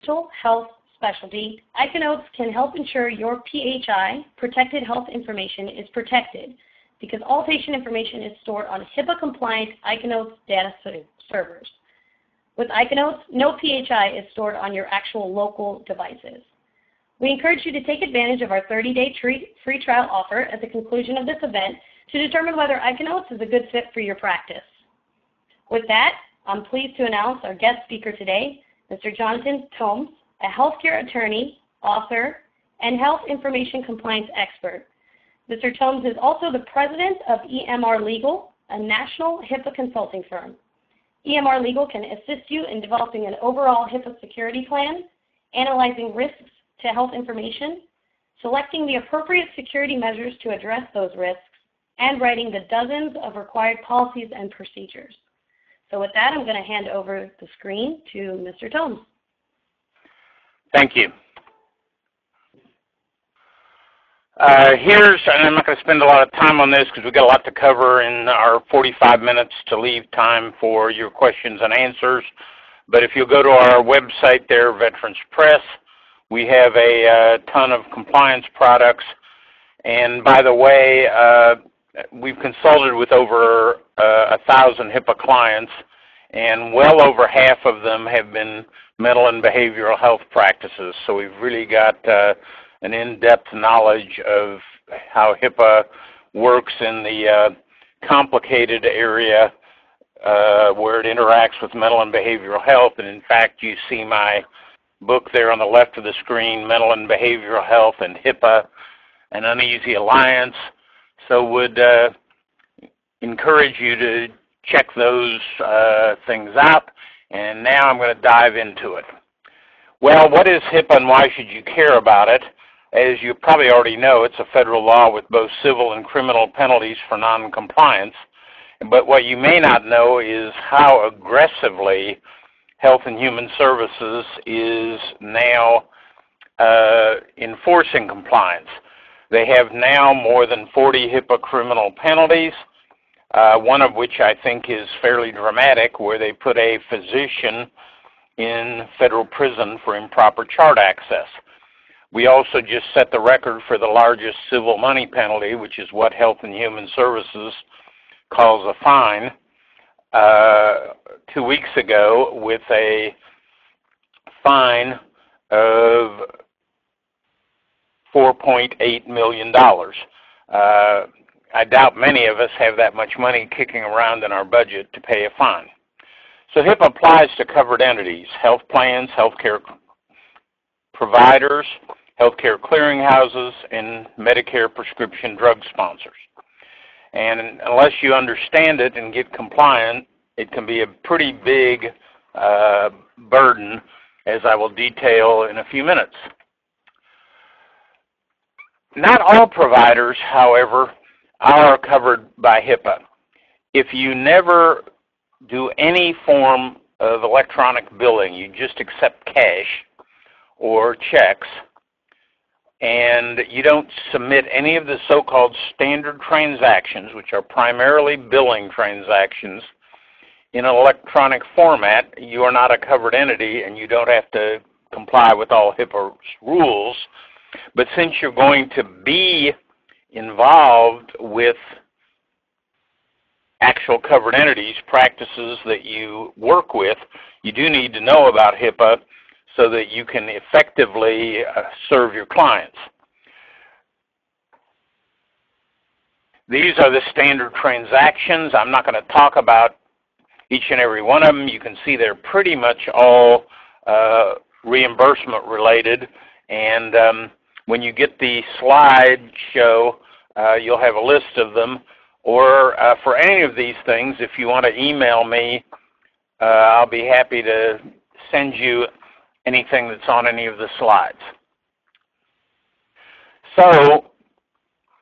health specialty, Iconotes can help ensure your PHI, protected health information, is protected because all patient information is stored on HIPAA-compliant Iconotes data servers. With Iconotes, no PHI is stored on your actual local devices. We encourage you to take advantage of our 30-day free trial offer at the conclusion of this event to determine whether Iconotes is a good fit for your practice. With that, I'm pleased to announce our guest speaker today, Mr. Jonathan Tomes, a healthcare attorney, author, and health information compliance expert. Mr. Tomes is also the president of EMR Legal, a national HIPAA consulting firm. EMR Legal can assist you in developing an overall HIPAA security plan, analyzing risks to health information, selecting the appropriate security measures to address those risks, and writing the dozens of required policies and procedures. So with that, I'm going to hand over the screen to Mr. Tomes. Thank you. And I'm not going to spend a lot of time on this because we've got a lot to cover in our 45 minutes to leave time for your questions and answers. But if you'll go to our website there, Veterans Press, we have a ton of compliance products. And by the way, we've consulted with over 1,000 HIPAA clients, and well over half of them have been mental and behavioral health practices. So we've really got an in-depth knowledge of how HIPAA works in the complicated area where it interacts with mental and behavioral health. And in fact, you see my book there on the left of the screen, Mental and Behavioral Health and HIPAA, an Uneasy Alliance. So would encourage you to check those things out. And now I'm going to dive into it. Well, what is HIPAA and why should you care about it? As you probably already know, it's a federal law with both civil and criminal penalties for noncompliance. But what you may not know is how aggressively Health and Human Services is now enforcing compliance. They have now more than 40 HIPAA criminal penalties, one of which I think is fairly dramatic, where they put a physician in federal prison for improper chart access. We also just set the record for the largest civil money penalty, which is what Health and Human Services calls a fine, 2 weeks ago, with a fine of $4.8 million. I doubt many of us have that much money kicking around in our budget to pay a fine. So HIPAA applies to covered entities, health plans, healthcare providers, healthcare clearinghouses, and Medicare prescription drug sponsors. And unless you understand it and get compliant, it can be a pretty big burden, as I will detail in a few minutes. Not all providers, however, are covered by HIPAA. If you never do any form of electronic billing, you just accept cash or checks, and you don't submit any of the so-called standard transactions, which are primarily billing transactions, in an electronic format, you are not a covered entity and you don't have to comply with all HIPAA rules. But since you're going to be involved with actual covered entities, practices that you work with, you do need to know about HIPAA so that you can effectively serve your clients. These are the standard transactions. I'm not going to talk about each and every one of them. You can see they're pretty much all reimbursement related, and when you get the slideshow, you'll have a list of them. Or for any of these things, if you want to email me, I'll be happy to send you anything that's on any of the slides. So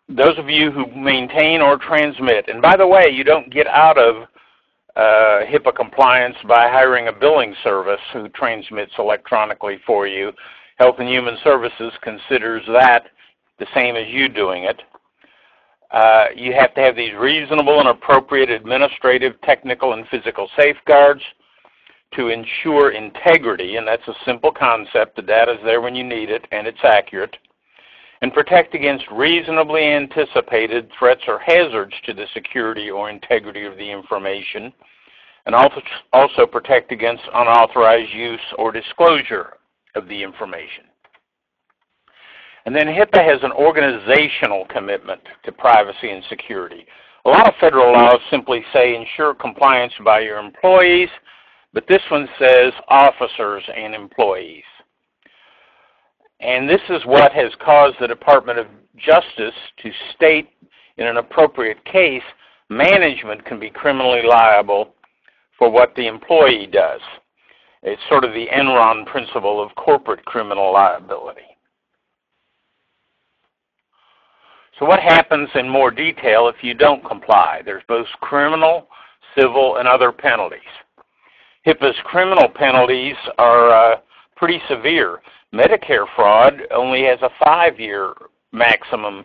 those of you who maintain or transmit, and by the way, you don't get out of HIPAA compliance by hiring a billing service who transmits electronically for you. Health and Human Services considers that the same as you doing it. You have to have these reasonable and appropriate administrative, technical, and physical safeguards to ensure integrity, and that's a simple concept. The data is there when you need it, and it's accurate. And protect against reasonably anticipated threats or hazards to the security or integrity of the information, and also protect against unauthorized use or disclosure of the information. And then HIPAA has an organizational commitment to privacy and security. A lot of federal laws simply say ensure compliance by your employees, but this one says officers and employees. And this is what has caused the Department of Justice to state in an appropriate case, management can be criminally liable for what the employee does. It's sort of the Enron principle of corporate criminal liability. So what happens in more detail if you don't comply? There's both criminal, civil, and other penalties. HIPAA's criminal penalties are pretty severe. Medicare fraud only has a 5-year maximum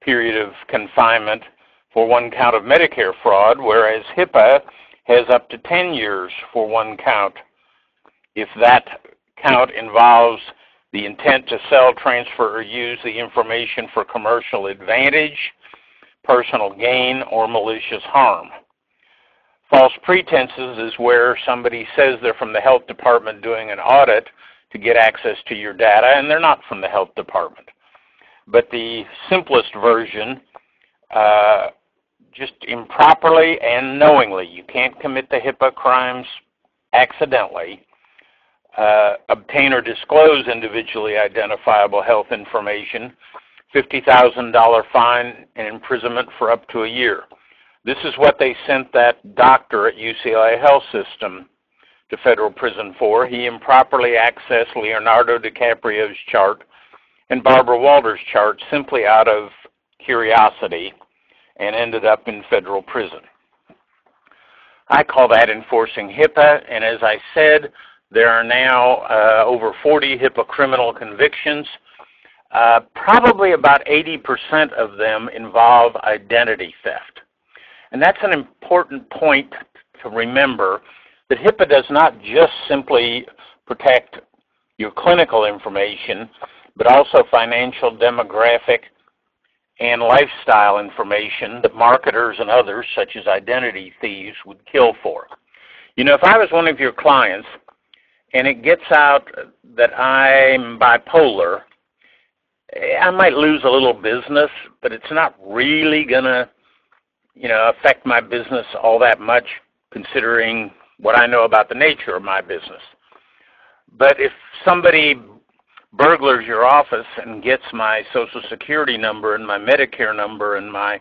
period of confinement for one count of Medicare fraud, whereas HIPAA has up to 10 years for one count if that count involves the intent to sell, transfer, or use the information for commercial advantage, personal gain, or malicious harm. False pretenses is where somebody says they're from the health department doing an audit to get access to your data, and they're not from the health department. But the simplest version, just improperly and knowingly, you can't commit the HIPAA crimes accidentally, obtain or disclose individually identifiable health information, $50,000 fine and imprisonment for up to a year. This is what they sent that doctor at UCLA Health System to federal prison for. He improperly accessed Leonardo DiCaprio's chart and Barbara Walters' chart simply out of curiosity and ended up in federal prison. I call that enforcing HIPAA, and as I said, there are now over 40 HIPAA criminal convictions. Probably about 80% of them involve identity theft. And that's an important point to remember, that HIPAA does not just simply protect your clinical information, but also financial, demographic, and lifestyle information that marketers and others, such as identity thieves, would kill for. You know, if I was one of your clients and it gets out that I'm bipolar, I might lose a little business, but it's not really going to, affect my business all that much, considering what I know about the nature of my business. But if somebody burglars your office and gets my Social Security number and my Medicare number and my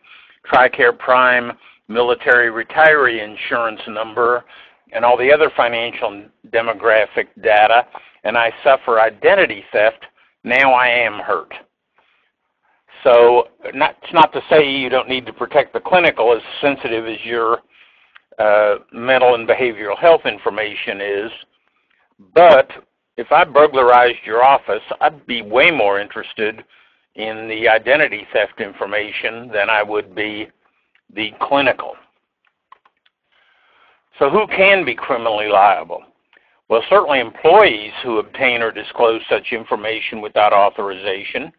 TRICARE Prime military retiree insurance number and all the other financial and demographic data, and I suffer identity theft, now I am hurt. So it's not to say you don't need to protect the clinical, as sensitive as your mental and behavioral health information is, but if I burglarized your office, I'd be way more interested in the identity theft information than I would be the clinical. So who can be criminally liable? Well, certainly employees who obtain or disclose such information without authorization.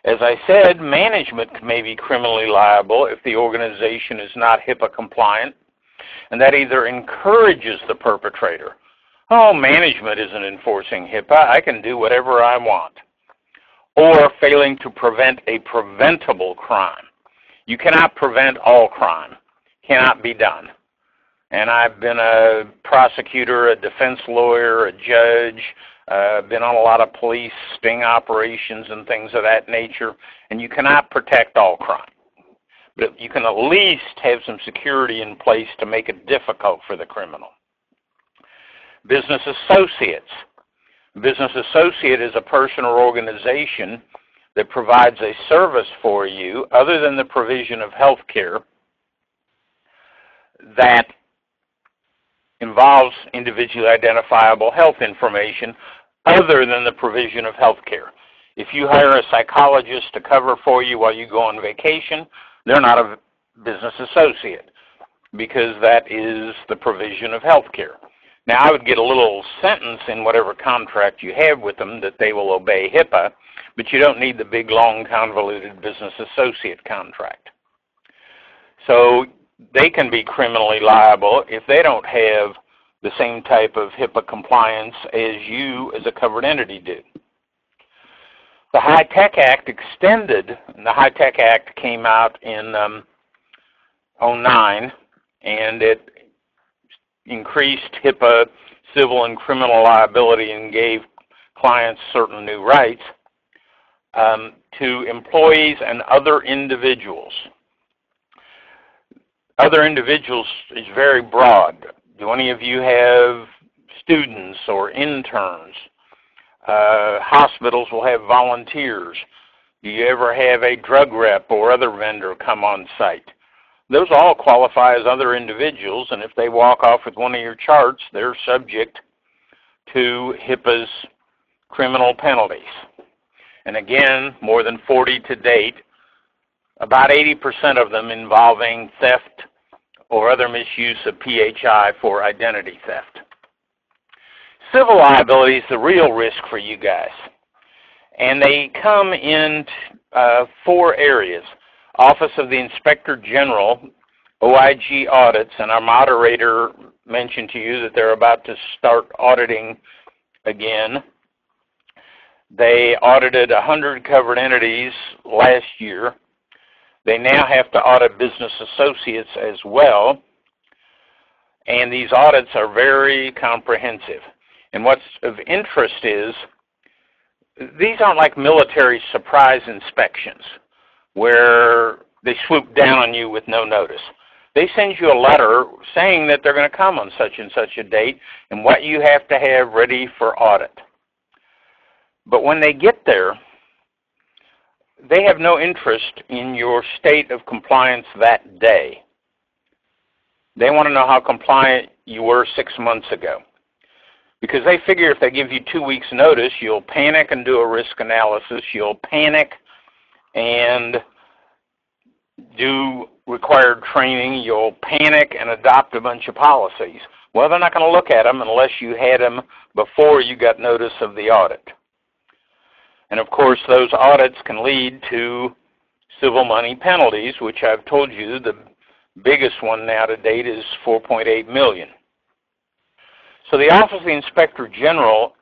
As I said, management may be criminally liable if the organization is not HIPAA compliant, and that either encourages the perpetrator. Oh, management isn't enforcing HIPAA, I can do whatever I want. Or failing to prevent a preventable crime. You cannot prevent all crime. Cannot be done. And I've been a prosecutor, a defense lawyer, a judge, been on a lot of police sting operations and things of that nature, and you cannot protect all crime. But you can at least have some security in place to make it difficult for the criminal. Business associates. Business associate is a person or organization that provides a service for you other than the provision of health care that involves individually identifiable health information other than the provision of health care. If you hire a psychologist to cover for you while you go on vacation, they're not a business associate because that is the provision of health care. Now, I would get a little sentence in whatever contract you have with them that they will obey HIPAA, but you don't need the big, long, convoluted business associate contract. So they can be criminally liable if they don't have the same type of HIPAA compliance as you as a covered entity do. The High-Tech Act extended, and the High-Tech Act came out in 2009, and it increased HIPAA civil and criminal liability and gave clients certain new rights to employees and other individuals. Other individuals is very broad. Do any of you have students or interns? Hospitals will have volunteers. Do you ever have a drug rep or other vendor come on site? Those all qualify as other individuals, and if they walk off with one of your charts, they're subject to HIPAA's criminal penalties. And again, more than 40 to date, about 80% of them involving theft or other misuse of PHI for identity theft. Civil liability is the real risk for you guys, and they come in 4 areas. Office of the Inspector General, OIG audits, and our moderator mentioned to you that they're about to start auditing again. They audited 100 covered entities last year. They now have to audit business associates as well, and these audits are very comprehensive. And what's of interest is these aren't like military surprise inspections where they swoop down on you with no notice. They send you a letter saying that they're going to come on such and such a date and what you have to have ready for audit. But when they get there, they have no interest in your state of compliance that day. They want to know how compliant you were 6 months ago. Because they figure if they give you 2 weeks' notice, you'll panic and do a risk analysis, you'll panic and do required training, you'll panic and adopt a bunch of policies. Well, they're not going to look at them unless you had them before you got notice of the audit. And of course, those audits can lead to civil money penalties, which I've told you the biggest one now to date is $4.8 million. So the Office of the Inspector General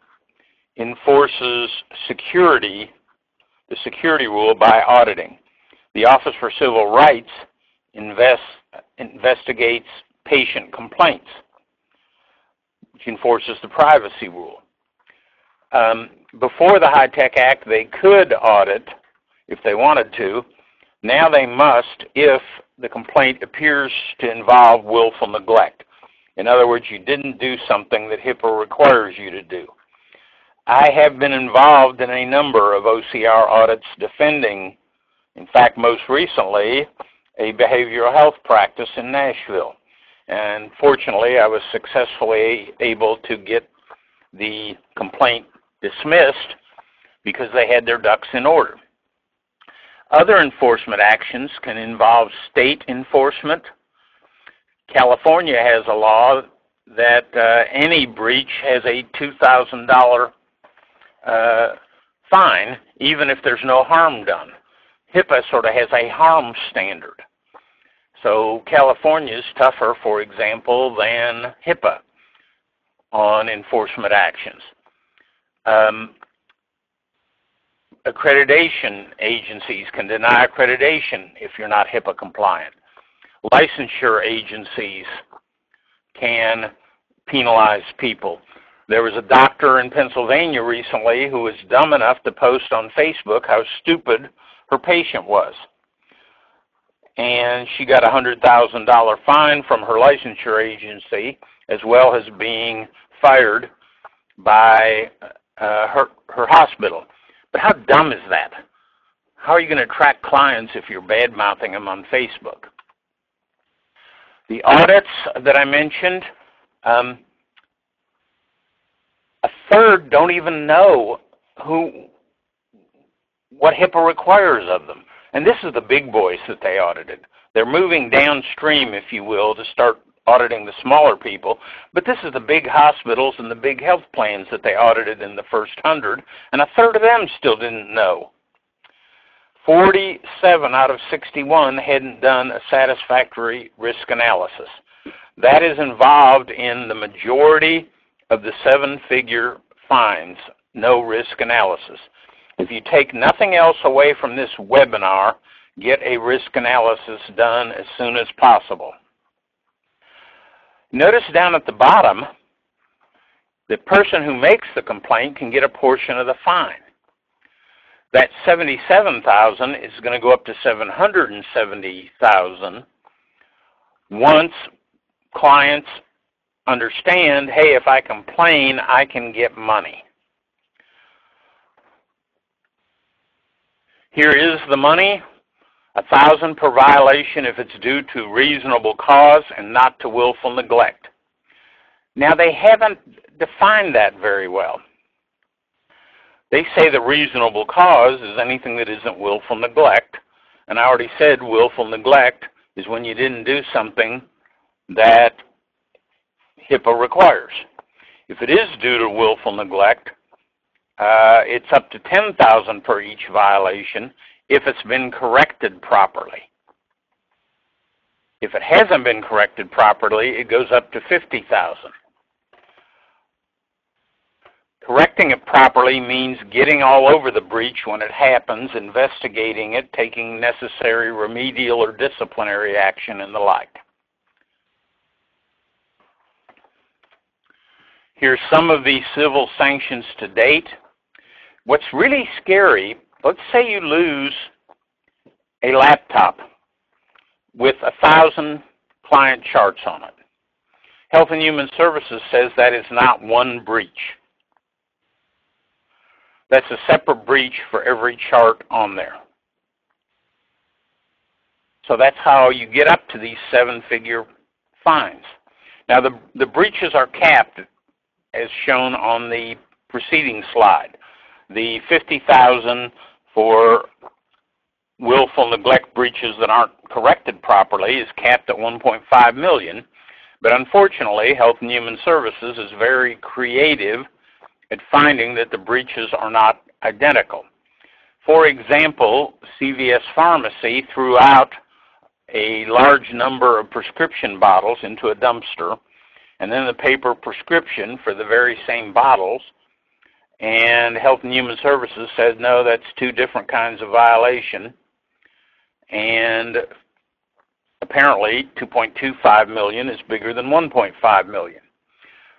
enforces security, the security rule, by auditing. The Office for Civil Rights investigates patient complaints, which enforces the privacy rule. Before the High-Tech Act, they could audit if they wanted to. Now they must if the complaint appears to involve willful neglect. In other words, you didn't do something that HIPAA requires you to do. I have been involved in a number of OCR audits defending, in fact, most recently, a behavioral health practice in Nashville. And fortunately, I was successfully able to get the complaint dismissed because they had their ducks in order. Other enforcement actions can involve state enforcement. California has a law that any breach has a $2,000 fine, even if there's no harm done. HIPAA sort of has a harm standard. So California is tougher, for example, than HIPAA on enforcement actions. Accreditation agencies can deny accreditation if you're not HIPAA compliant. Licensure agencies can penalize people. There was a doctor in Pennsylvania recently who was dumb enough to post on Facebook how stupid her patient was. And she got a $100,000 fine from her licensure agency, as well as being fired by her hospital. But how dumb is that? How are you going to attract clients if you're bad-mouthing them on Facebook? The audits that I mentioned, a third don't even know what HIPAA requires of them. And this is the big boys that they audited. They're moving downstream, if you will, to start auditing the smaller people, but this is the big hospitals and the big health plans that they audited in the first 100, and a third of them still didn't know. 47 out of 61 hadn't done a satisfactory risk analysis. That is involved in the majority of the 7-figure fines, no risk analysis. If you take nothing else away from this webinar, get a risk analysis done as soon as possible. Notice down at the bottom, the person who makes the complaint can get a portion of the fine. That $77,000 is going to go up to $770,000 once clients understand, hey, if I complain, I can get money. Here is the money, $1,000 per violation if it's due to reasonable cause and not to willful neglect. Now, they haven't defined that very well. They say the reasonable cause is anything that isn't willful neglect, and I already said willful neglect is when you didn't do something that HIPAA requires. If it is due to willful neglect, it's up to $10,000 per each violation if it's been corrected properly. If it hasn't been corrected properly, it goes up to $50,000. Correcting it properly means getting all over the breach when it happens, investigating it, taking necessary remedial or disciplinary action and the like. Here's some of the civil sanctions to date. What's really scary, let's say you lose a laptop with 1,000 client charts on it. Health and Human Services says that is not one breach. That's a separate breach for every chart on there. So that's how you get up to these 7-figure fines. Now the breaches are capped as shown on the preceding slide. The $50,000 for willful neglect breaches that aren't corrected properly is capped at $1.5 million, but unfortunately Health and Human Services is very creative at finding that the breaches are not identical. For example, CVS Pharmacy threw out a large number of prescription bottles into a dumpster, and then the paper prescription for the very same bottles, and Health and Human Services said, no, that's two different kinds of violation, and apparently $2.25 million is bigger than $1.5 million.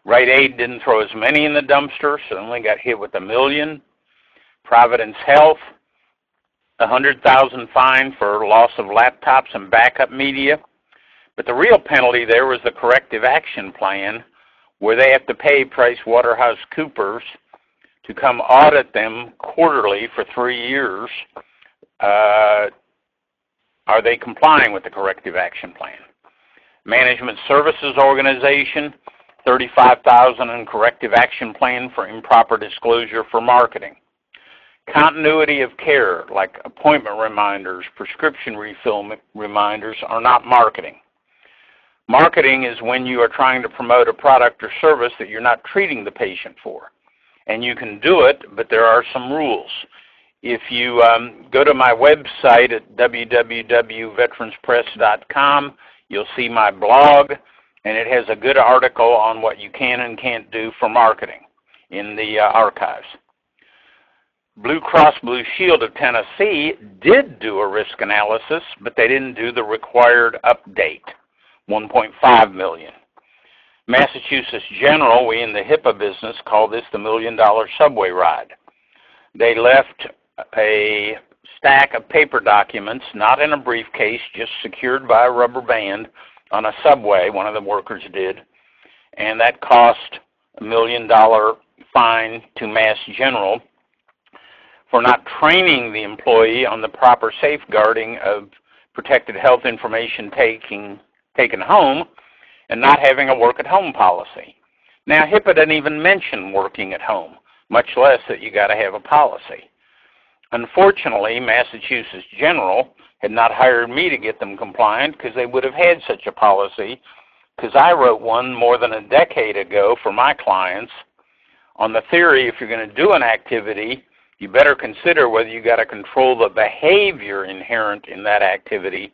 Rite Aid didn't throw as many in the dumpster, so only got hit with $1 million. Providence Health, $100,000 fine for loss of laptops and backup media. But the real penalty there was the corrective action plan, where they have to pay PricewaterhouseCoopers to come audit them quarterly for 3 years. Are they complying with the corrective action plan? Management Services Organization, $35,000 in corrective action plan for improper disclosure for marketing. Continuity of care, like appointment reminders, prescription refill reminders, are not marketing. Marketing is when you are trying to promote a product or service that you're not treating the patient for. And you can do it, but there are some rules. If you go to my website at www.veteranspress.com, you'll see my blog, and it has a good article on what you can and can't do for marketing in the archives. Blue Cross Blue Shield of Tennessee did do a risk analysis, but they didn't do the required update, $1.5 million. Massachusetts General, we in the HIPAA business call this the $1 million subway ride. They left a stack of paper documents, not in a briefcase, just secured by a rubber band on a subway, one of the workers did, and that cost $1 million fine to Mass General for not training the employee on the proper safeguarding of protected health information taken home and not having a work-at-home policy. Now, HIPAA doesn't even mention working at home, much less that you got to have a policy. Unfortunately, Massachusetts General had not hired me to get them compliant because they would have had such a policy because I wrote one more than a decade ago for my clients on the theory if you're going to do an activity, you better consider whether you got to control the behavior inherent in that activity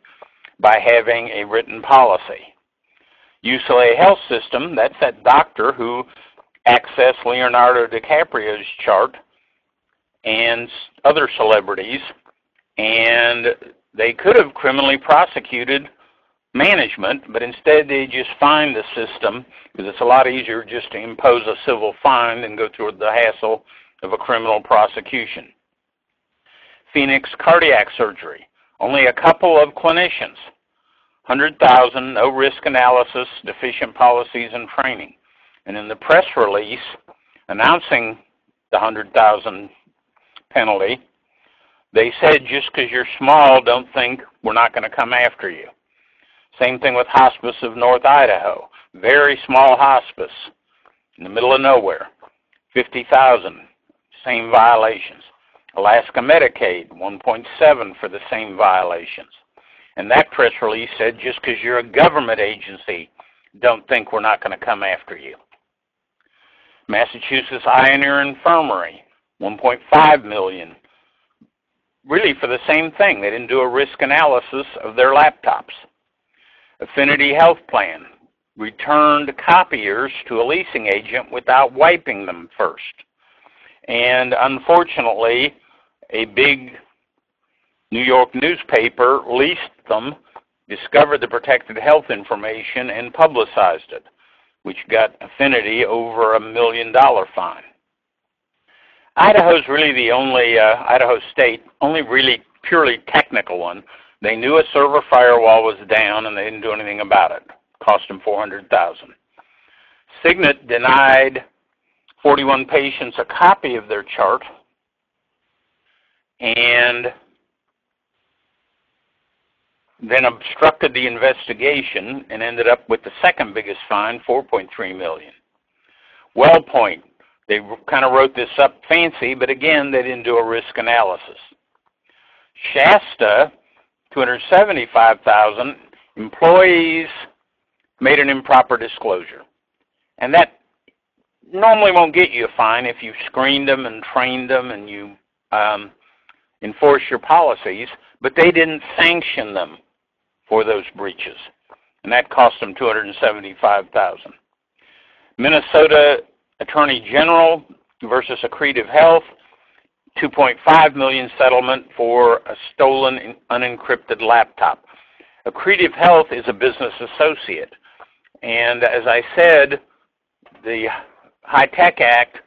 by having a written policy. UCLA Health System, that's that doctor who accessed Leonardo DiCaprio's chart and other celebrities, and they could have criminally prosecuted management, but instead they just fined the system because it's a lot easier just to impose a civil fine than go through the hassle of a criminal prosecution. Phoenix Cardiac Surgery, only a couple of clinicians, 100,000, no risk analysis, deficient policies and training. And in the press release announcing the 100,000 penalty, they said just because you're small, don't think we're not going to come after you. Same thing with Hospice of North Idaho. Very small hospice in the middle of nowhere. 50,000, same violations. Alaska Medicaid, 1.7 for the same violations. And that press release said just because you're a government agency, don't think we're not going to come after you. Massachusetts Eye and Ear Infirmary, 1.5 million. Really for the same thing. They didn't do a risk analysis of their laptops. Affinity Health Plan returned copiers to a leasing agent without wiping them first. And unfortunately, a big New York newspaper leased them, discovered the protected health information, and publicized it, which got Affinity over $1 million fine. Idaho's really the only, Idaho State, only really purely technical one. They knew a server firewall was down and they didn't do anything about it. Cost them $400,000. Cignet denied 41 patients a copy of their chart and then obstructed the investigation and ended up with the second biggest fine, $4.3 million. WellPoint, they kind of wrote this up fancy, but again, they didn't do a risk analysis. Shasta, $275,000, employees made an improper disclosure. And that normally won't get you a fine if you screened them and trained them and you enforce your policies, but they didn't sanction them for those breaches. And that cost them $275,000. Minnesota Attorney General versus Accretive Health, $2.5 million settlement for a stolen unencrypted laptop. Accretive Health is a business associate. And as I said, the High-Tech Act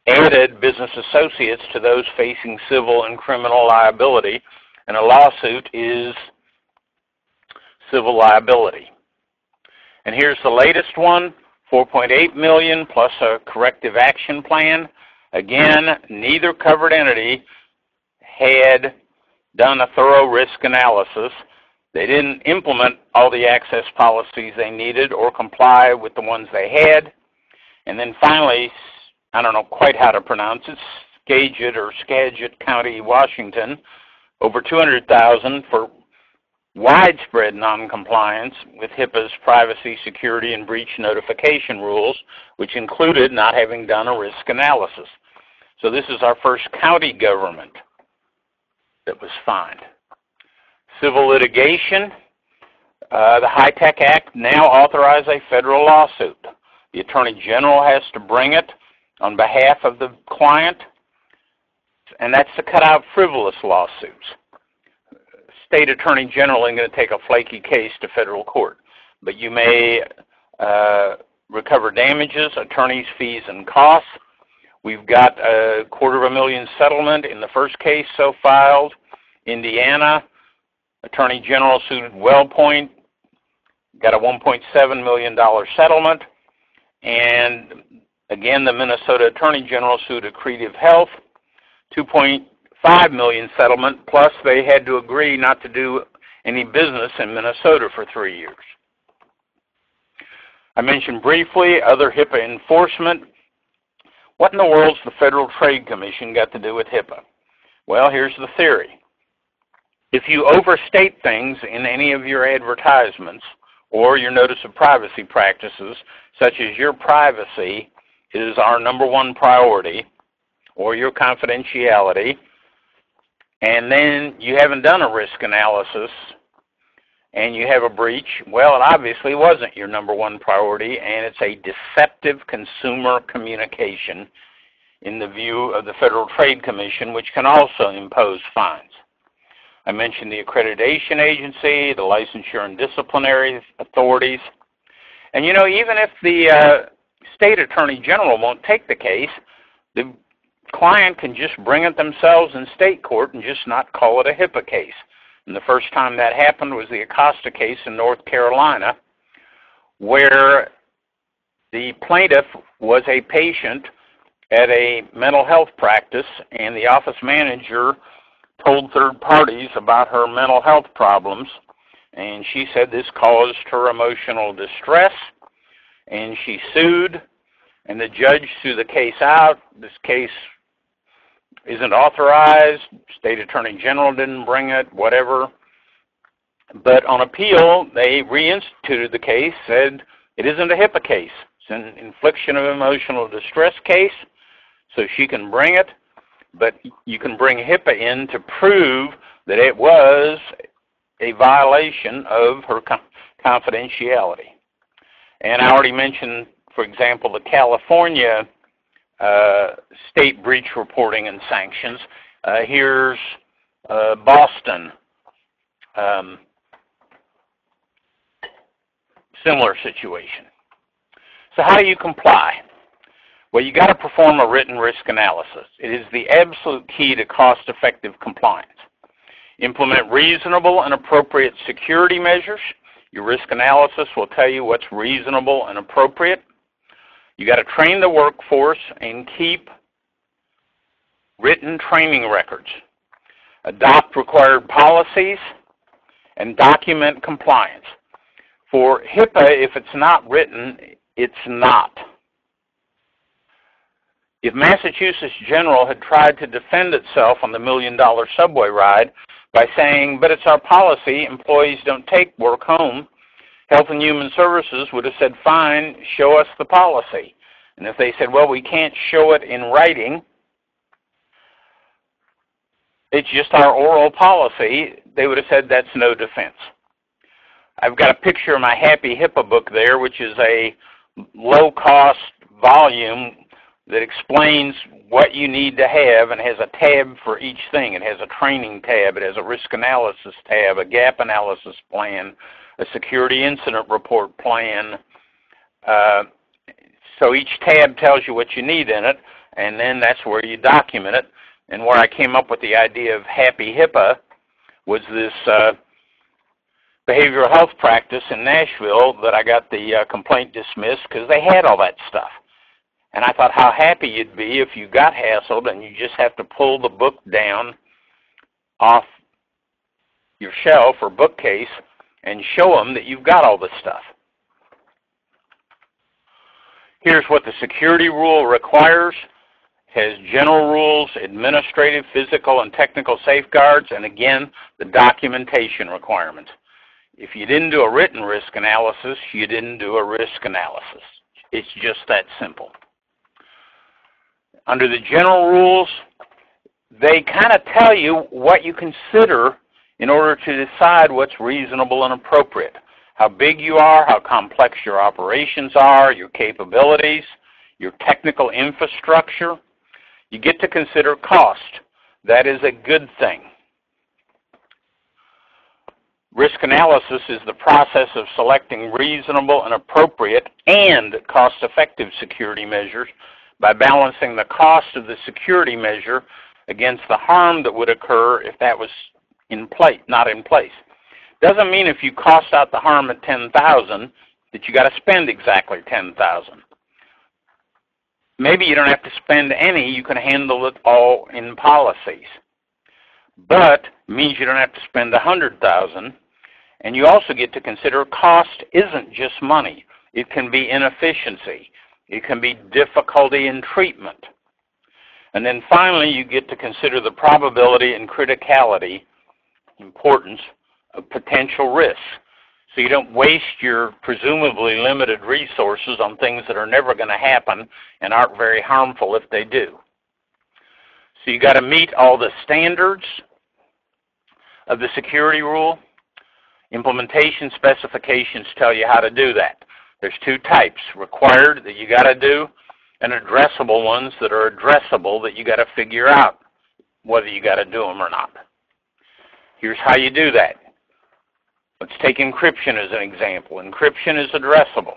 added business associates to those facing civil and criminal liability, and a lawsuit is civil liability. And here's the latest one, $4.8 million plus a corrective action plan. Again, neither covered entity had done a thorough risk analysis. They didn't implement all the access policies they needed or comply with the ones they had. And then finally, I don't know quite how to pronounce it, Skagit or Skagit County, Washington, over $200,000 for widespread noncompliance with HIPAA's privacy, security, and breach notification rules, which included not having done a risk analysis. So this is our first county government that was fined. Civil litigation, the High-Tech Act now authorizes a federal lawsuit. The Attorney General has to bring it on behalf of the client, and that's to cut out frivolous lawsuits. State Attorney General isn't going to take a flaky case to federal court, but you may recover damages, attorney's fees, and costs. We've got a $250,000 settlement in the first case so filed. Indiana, Attorney General sued WellPoint, got a $1.7 million settlement. And again, the Minnesota Attorney General sued Accretive Health, $2.5 million settlement, plus they had to agree not to do any business in Minnesota for 3 years. I mentioned briefly other HIPAA enforcement. What in the world's the Federal Trade Commission got to do with HIPAA? Well, here's the theory. If you overstate things in any of your advertisements, or your notice of privacy practices, such as your privacy is our #1 priority, or your confidentiality, and then you haven't done a risk analysis and you have a breach, well, it obviously wasn't your #1 priority, and it's a deceptive consumer communication in the view of the Federal Trade Commission, which can also impose fines. I mentioned the accreditation agency, the licensure and disciplinary authorities. And you know, even if the state attorney general won't take the case, the client can just bring it themselves in state court and just not call it a HIPAA case. And the first time that happened was the Acosta case in North Carolina, where the plaintiff was a patient at a mental health practice, and the office manager told third parties about her mental health problems, and she said this caused her emotional distress, and she sued, and the judge threw the case out. This case isn't authorized, state attorney general didn't bring it, whatever. But on appeal, they reinstituted the case, said it isn't a HIPAA case. It's an infliction of emotional distress case, so she can bring it, but you can bring HIPAA in to prove that it was a violation of her confidentiality. And I already mentioned, for example, the California state breach reporting and sanctions. Here's Boston. Similar situation. So how do you comply? Well, you got to perform a written risk analysis. It is the absolute key to cost-effective compliance. Implement reasonable and appropriate security measures. Your risk analysis will tell you what's reasonable and appropriate. You got to train the workforce and keep written training records. Adopt required policies and document compliance. For HIPAA, if it's not written, it's not. If Massachusetts General had tried to defend itself on the $1 million subway ride by saying, but it's our policy, employees don't take work home, Health and Human Services would have said, fine, show us the policy. And if they said, well, we can't show it in writing, it's just our oral policy, they would have said that's no defense. I've got a picture of my Happy HIPAA book there, which is a low-cost volume that explains what you need to have and has a tab for each thing. It has a training tab, it has a risk analysis tab, a gap analysis plan, a security incident report plan. So each tab tells you what you need in it, and then that's where you document it. And where I came up with the idea of Happy HIPAA was this behavioral health practice in Nashville that I got the complaint dismissed because they had all that stuff. And I thought how happy you'd be if you got hassled and you just have to pull the book down off your shelf or bookcase and show them that you've got all this stuff. Here's what the security rule requires. It has general rules, administrative, physical, and technical safeguards, and again, the documentation requirements. If you didn't do a written risk analysis, you didn't do a risk analysis. It's just that simple. Under the general rules, they kind of tell you what you consider in order to decide what's reasonable and appropriate. How big you are, how complex your operations are, your capabilities, your technical infrastructure. You get to consider cost. That is a good thing. Risk analysis is the process of selecting reasonable and appropriate and cost-effective security measures by balancing the cost of the security measure against the harm that would occur if that was not in place. Doesn't mean if you cost out the harm at $10,000 that you got to spend exactly $10,000. Maybe you don't have to spend any, you can handle it all in policies. But it means you don't have to spend $100,000, and you also get to consider cost isn't just money. It can be inefficiency. It can be difficulty in treatment. And then finally, you get to consider the probability and criticality, importance of potential risks. so you don't waste your presumably limited resources on things that are never going to happen and aren't very harmful if they do. So you got to meet all the standards of the security rule. Implementation specifications tell you how to do that. There's two types: required that you got to do, and addressable ones that are addressable that you got to figure out whether you got to do them or not. Here's how you do that. Let's take encryption as an example. Encryption is addressable.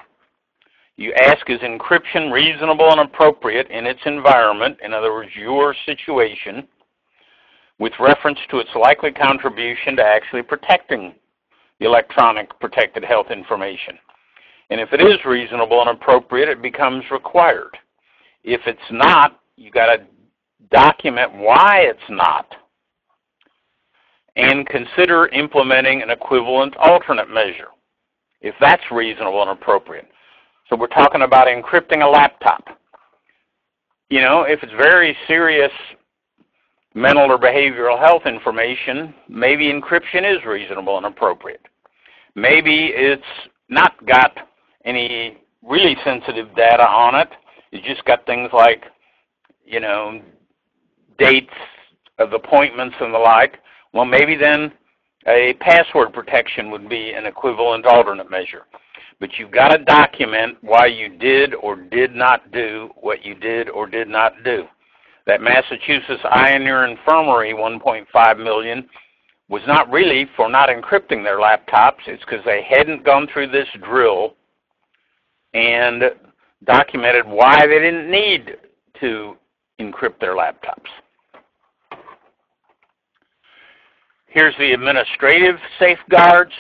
You ask, is encryption reasonable and appropriate in its environment, in other words, your situation, with reference to its likely contribution to actually protecting the electronic protected health information. And if it is reasonable and appropriate, it becomes required. If it's not, you got to document why it's not, and consider implementing an equivalent alternate measure, if that's reasonable and appropriate. So we're talking about encrypting a laptop. You know, if it's very serious mental or behavioral health information, maybe encryption is reasonable and appropriate. Maybe it's not got any really sensitive data on it. It's just got things like, you know, dates of appointments and the like. Well, maybe then a password protection would be an equivalent alternate measure. But you've got to document why you did or did not do what you did or did not do. That Massachusetts Eye in Your Infirmary $1.5 million was not really for not encrypting their laptops. It's because they hadn't gone through this drill and documented why they didn't need to encrypt their laptops. Here's the administrative safeguards.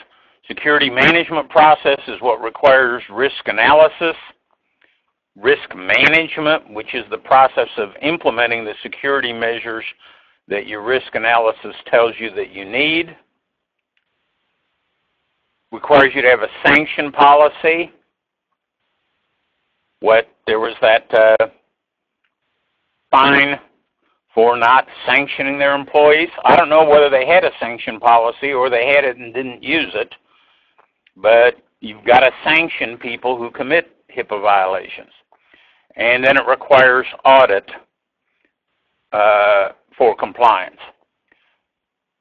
Security management process is what requires risk analysis. Risk management, which is the process of implementing the security measures that your risk analysis tells you that you need. Requires you to have a sanction policy. There was that fine for not sanctioning their employees. I don't know whether they had a sanction policy or they had it and didn't use it, but you've got to sanction people who commit HIPAA violations. And then it requires audit for compliance.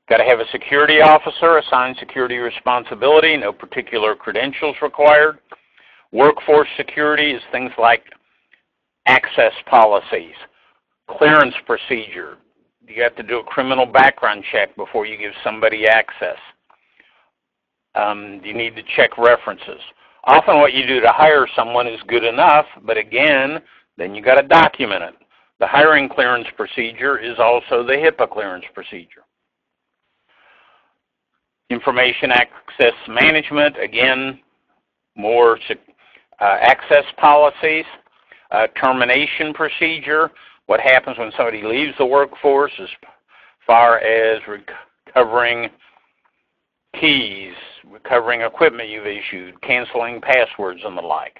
Got to have a security officer assigned security responsibility, no particular credentials required. Workforce security is things like access policies, clearance procedure. You have to do a criminal background check before you give somebody access. You need to check references. Often what you do to hire someone is good enough, but again, then you got to document it. The hiring clearance procedure is also the HIPAA clearance procedure. Information access management, again, more access policies. Termination procedure, what happens when somebody leaves the workforce as far as recovering keys, recovering equipment you've issued, canceling passwords and the like.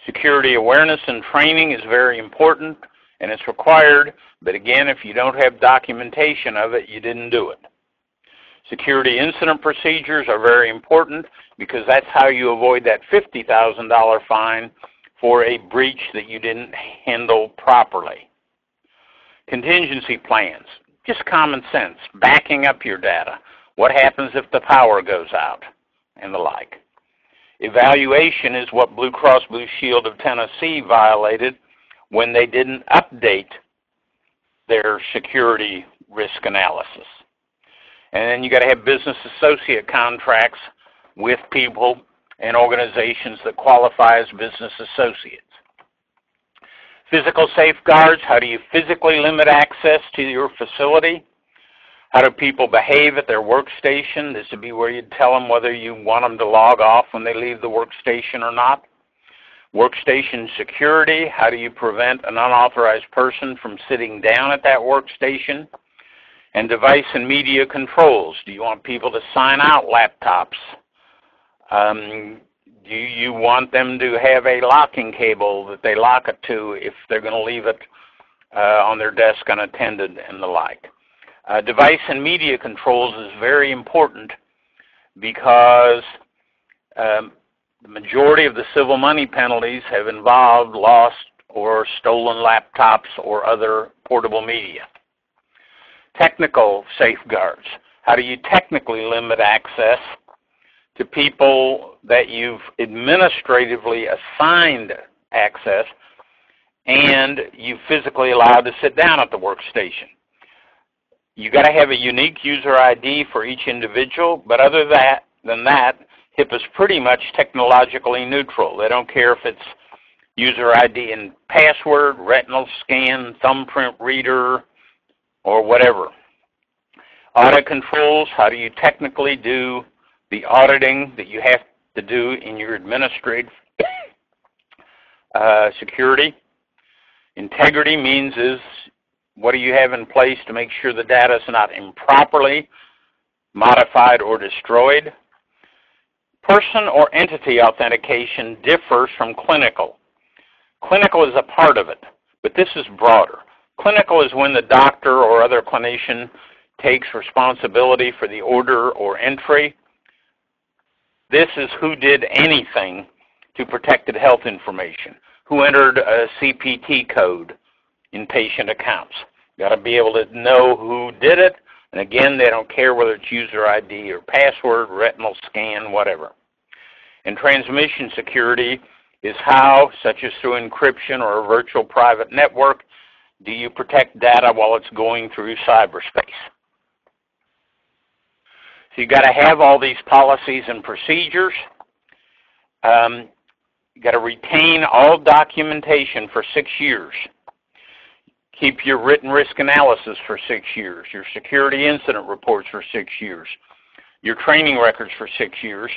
Security awareness and training is very important, and it's required, but again, if you don't have documentation of it, you didn't do it. Security incident procedures are very important because that's how you avoid that $50,000 fine for a breach that you didn't handle properly. Contingency plans, just common sense, backing up your data. What happens if the power goes out and the like. Evaluation is what Blue Cross Blue Shield of Tennessee violated when they didn't update their security risk analysis. And then you got to have business associate contracts with people and organizations that qualify as business associates. Physical safeguards, how do you physically limit access to your facility? How do people behave at their workstation? This would be where you'd tell them whether you want them to log off when they leave the workstation or not. Workstation security, how do you prevent an unauthorized person from sitting down at that workstation? And device and media controls. Do you want people to sign out laptops? Do you want them to have a locking cable that they lock it to if they're going to leave it on their desk unattended and the like? Device and media controls is very important because the majority of the civil money penalties have involved lost or stolen laptops or other portable media. Technical safeguards. How do you technically limit access to people that you've administratively assigned access and you physically allowed to sit down at the workstation? You got to have a unique user ID for each individual, but other than that, HIPAA's pretty much technologically neutral. They don't care if it's user ID and password, retinal scan, thumbprint reader, or whatever. Audit controls. How do you technically do the auditing that you have to do in your administrative security? Integrity means what do you have in place to make sure the data is not improperly modified or destroyed? Person or entity authentication differs from clinical. Clinical is a part of it, but this is broader. Clinical is when the doctor or other clinician takes responsibility for the order or entry. This is who did anything to protected health information, who entered a CPT code in patient accounts. Got to be able to know who did it, and again, they don't care whether it's user ID or password, retinal scan, whatever. And transmission security is how, such as through encryption or a virtual private network, do you protect data while it's going through cyberspace. So you got to have all these policies and procedures. You got to retain all documentation for 6 years. Keep your written risk analysis for 6 years, your security incident reports for 6 years, your training records for 6 years.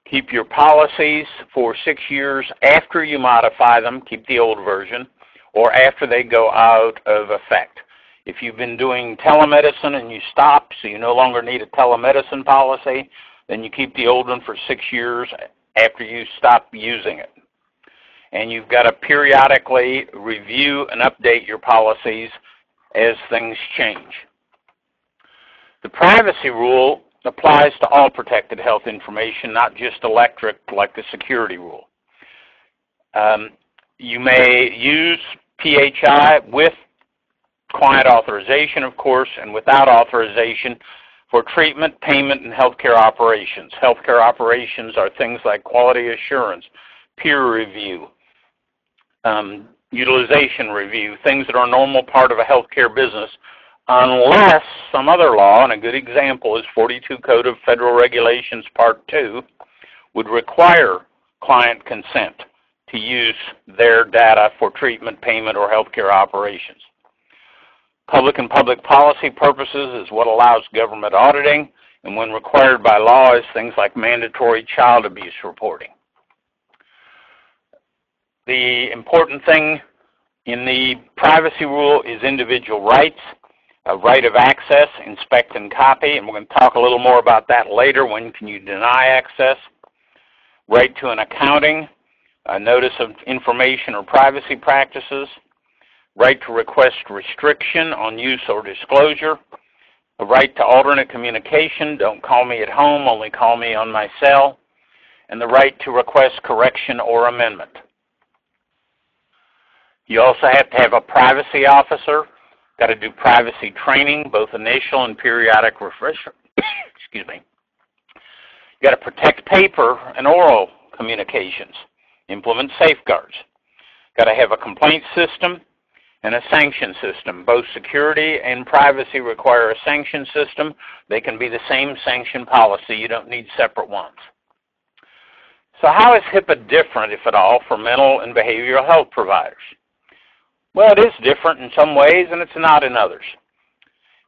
Keep your policies for 6 years after you modify them, keep the old version, or after they go out of effect. If you've been doing telemedicine and you stop, so you no longer need a telemedicine policy, then you keep the old one for 6 years after you stop using it. And you've got to periodically review and update your policies as things change. The privacy rule applies to all protected health information, not just electric like the security rule. You may use PHI with client authorization, of course, and without authorization for treatment, payment, and healthcare operations. Healthcare operations are things like quality assurance, peer review, utilization review, things that are a normal part of a healthcare business, unless some other law, and a good example is 42 Code of Federal Regulations Part 2, would require client consent to use their data for treatment, payment, or healthcare operations. Public and public policy purposes is what allows government auditing, and when required by law is things like mandatory child abuse reporting. The important thing in the privacy rule is individual rights, a right of access, inspect and copy, and we're going to talk a little more about that later. When can you deny access? Right to an accounting, a notice of information or privacy practices, right to request restriction on use or disclosure, a right to alternate communication, don't call me at home, only call me on my cell, and the right to request correction or amendment. You also have to have a privacy officer, got to do privacy training, both initial and periodic refresher. Excuse me. You got to protect paper and oral communications, implement safeguards. Got to have a complaint system and a sanction system. Both security and privacy require a sanction system. They can be the same sanction policy. You don't need separate ones. So how is HIPAA different, if at all, for mental and behavioral health providers? Well, it is different in some ways, and it's not in others.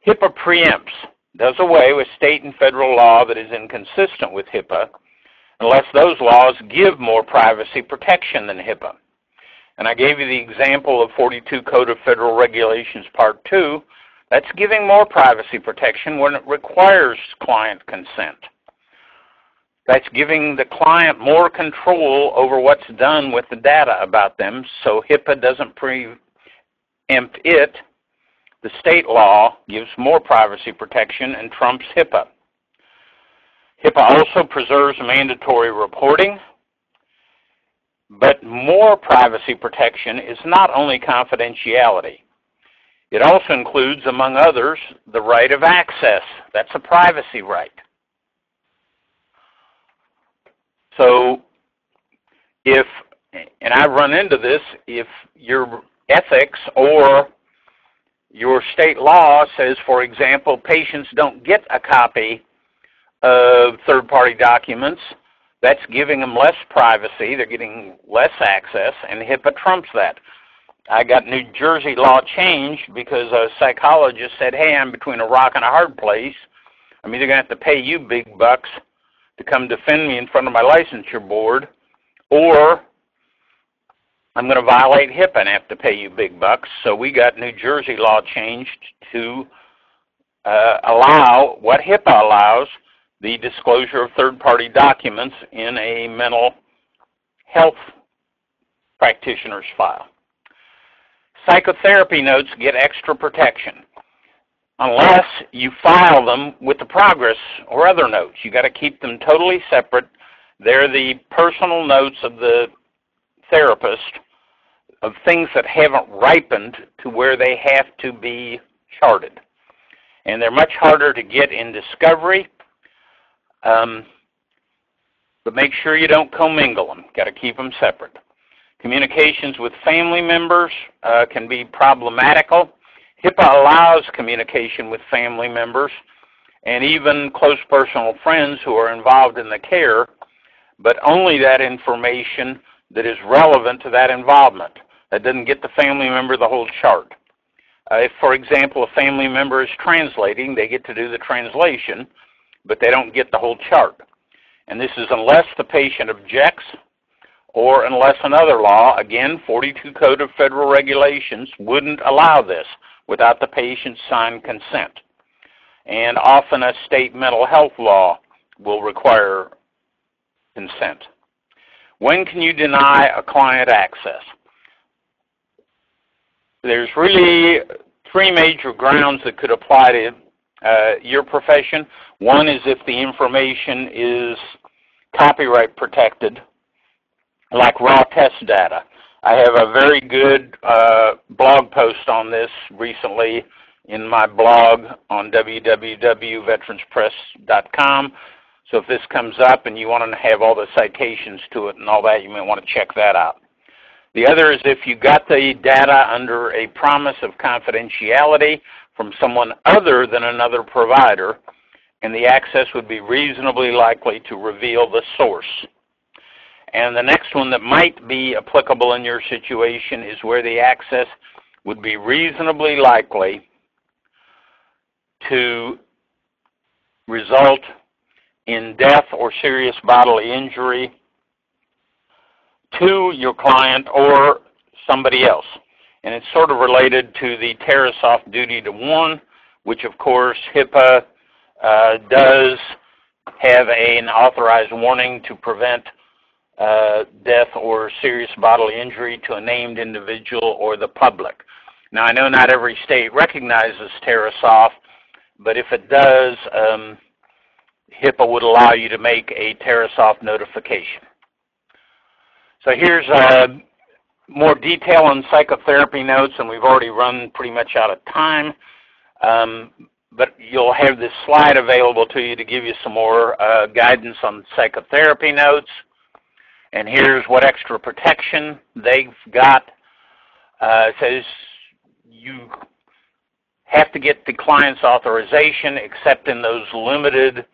HIPAA preempts, does away with state and federal law that is inconsistent with HIPAA, unless those laws give more privacy protection than HIPAA. And I gave you the example of 42 Code of Federal Regulations Part 2. That's giving more privacy protection when it requires client consent. That's giving the client more control over what's done with the data about them, so HIPAA doesn't preempt it. The state law gives more privacy protection and trumps HIPAA. HIPAA also preserves mandatory reporting, but more privacy protection is not only confidentiality. It also includes, among others, the right of access. That's a privacy right. So if, and I run into this, if your ethics or your state law says, for example, patients don't get a copy of third-party documents, that's giving them less privacy, they're getting less access, and HIPAA trumps that. I got New Jersey law changed because a psychologist said, hey, I'm between a rock and a hard place. I'm either going to have to pay you big bucks to come defend me in front of my licensure board, or I'm going to violate HIPAA and have to pay you big bucks. So we got New Jersey law changed to allow what HIPAA allows, the disclosure of third-party documents in a mental health practitioner's file. Psychotherapy notes get extra protection unless you file them with the progress or other notes. You got to keep them totally separate. They're the personal notes of the therapist of things that haven't ripened to where they have to be charted. And they're much harder to get in discovery, but make sure you don't commingle them. Got to keep them separate. Communications with family members can be problematical. HIPAA allows communication with family members and even close personal friends who are involved in the care, but only that information that is relevant to that involvement. That doesn't get the family member the whole chart. If, for example, a family member is translating, they get to do the translation, but they don't get the whole chart. And this is unless the patient objects or unless another law, again, 42 Code of Federal Regulations, wouldn't allow this without the patient's signed consent. And often a state mental health law will require consent. When can you deny a client access? There's really three major grounds that could apply to your profession. One is if the information is copyright protected, like raw test data. I have a very good blog post on this recently in my blog on www.veteranspress.com. So if this comes up and you want to have all the citations to it and all that, you may want to check that out. The other is if you got the data under a promise of confidentiality from someone other than another provider, and the access would be reasonably likely to reveal the source. And the next one that might be applicable in your situation is where the access would be reasonably likely to result in death or serious bodily injury to your client or somebody else. And it's sort of related to the Tarasoff duty to warn, which of course HIPAA does have an authorized warning to prevent death or serious bodily injury to a named individual or the public. Now, I know not every state recognizes Tarasoff, but if it does, HIPAA would allow you to make a Tarasoff notification. So here's more detail on psychotherapy notes, and we've already run pretty much out of time, but you'll have this slide available to you to give you some more guidance on psychotherapy notes. And here's what extra protection they've got. It says you have to get the client's authorization except in those limited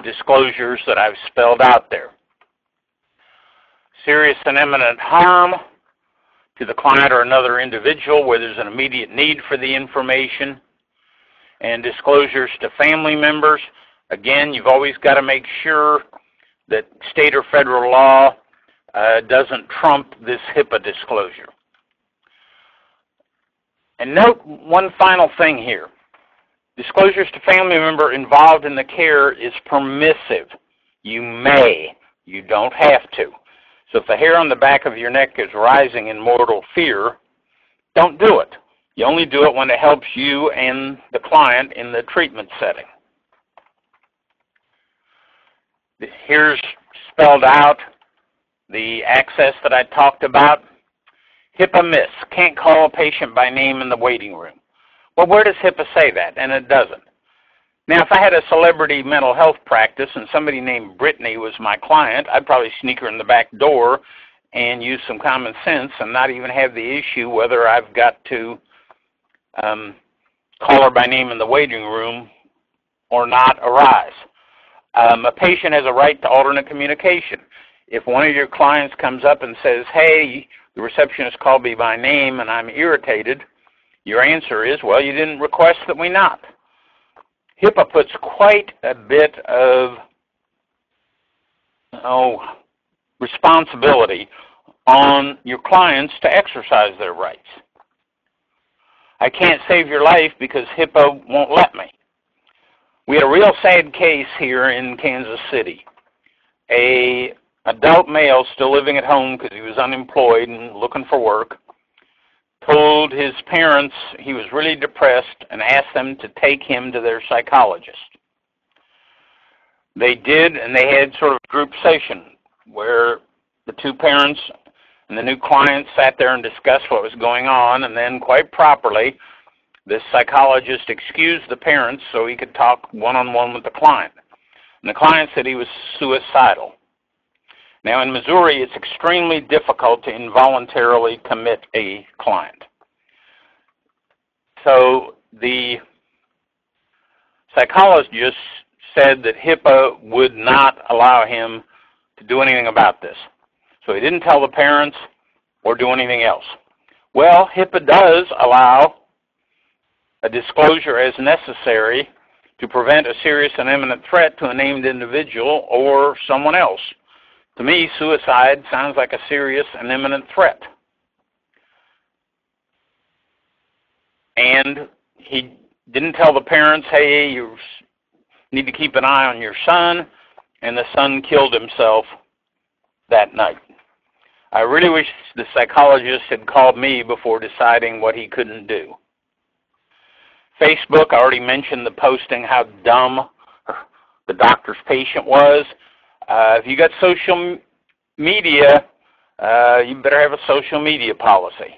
disclosures that I've spelled out there. Serious and imminent harm to the client or another individual where there's an immediate need for the information. And disclosures to family members. Again, you've always got to make sure that state or federal law doesn't trump this HIPAA disclosure. And note one final thing here. Disclosures to family member involved in the care is permissive. You may, you don't have to. So if the hair on the back of your neck is rising in mortal fear, don't do it. You only do it when it helps you and the client in the treatment setting. Here's spelled out the access that I talked about. HIPAA myths. Can't call a patient by name in the waiting room. Well, where does HIPAA say that? And it doesn't. Now, if I had a celebrity mental health practice and somebody named Brittany was my client, I'd probably sneak her in the back door and use some common sense and not even have the issue whether I've got to call her by name in the waiting room or not arise. A patient has a right to alternate communication. If one of your clients comes up and says, hey, the receptionist called me by name and I'm irritated, your answer is, well, you didn't request that we not. HIPAA puts quite a bit of responsibility on your clients to exercise their rights. I can't save your life because HIPAA won't let me. We had a real sad case here in Kansas City. An adult male still living at home because he was unemployed and looking for work told his parents he was really depressed and asked them to take him to their psychologist. They did, and they had sort of a group session where the two parents and the new client sat there and discussed what was going on, and then quite properly, this psychologist excused the parents so he could talk one-on-one with the client. And the client said he was suicidal. Now, in Missouri, it's extremely difficult to involuntarily commit a client. So the psychologist said that HIPAA would not allow him to do anything about this. So he didn't tell the parents or do anything else. Well, HIPAA does allow a disclosure as necessary to prevent a serious and imminent threat to a named individual or someone else. To me, suicide sounds like a serious and imminent threat. And he didn't tell the parents, hey, you need to keep an eye on your son, and the son killed himself that night. I really wish the psychologist had called me before deciding what he couldn't do. Facebook, I already mentioned the posting, how dumb the doctor's patient was. If you got social media, you better have a social media policy.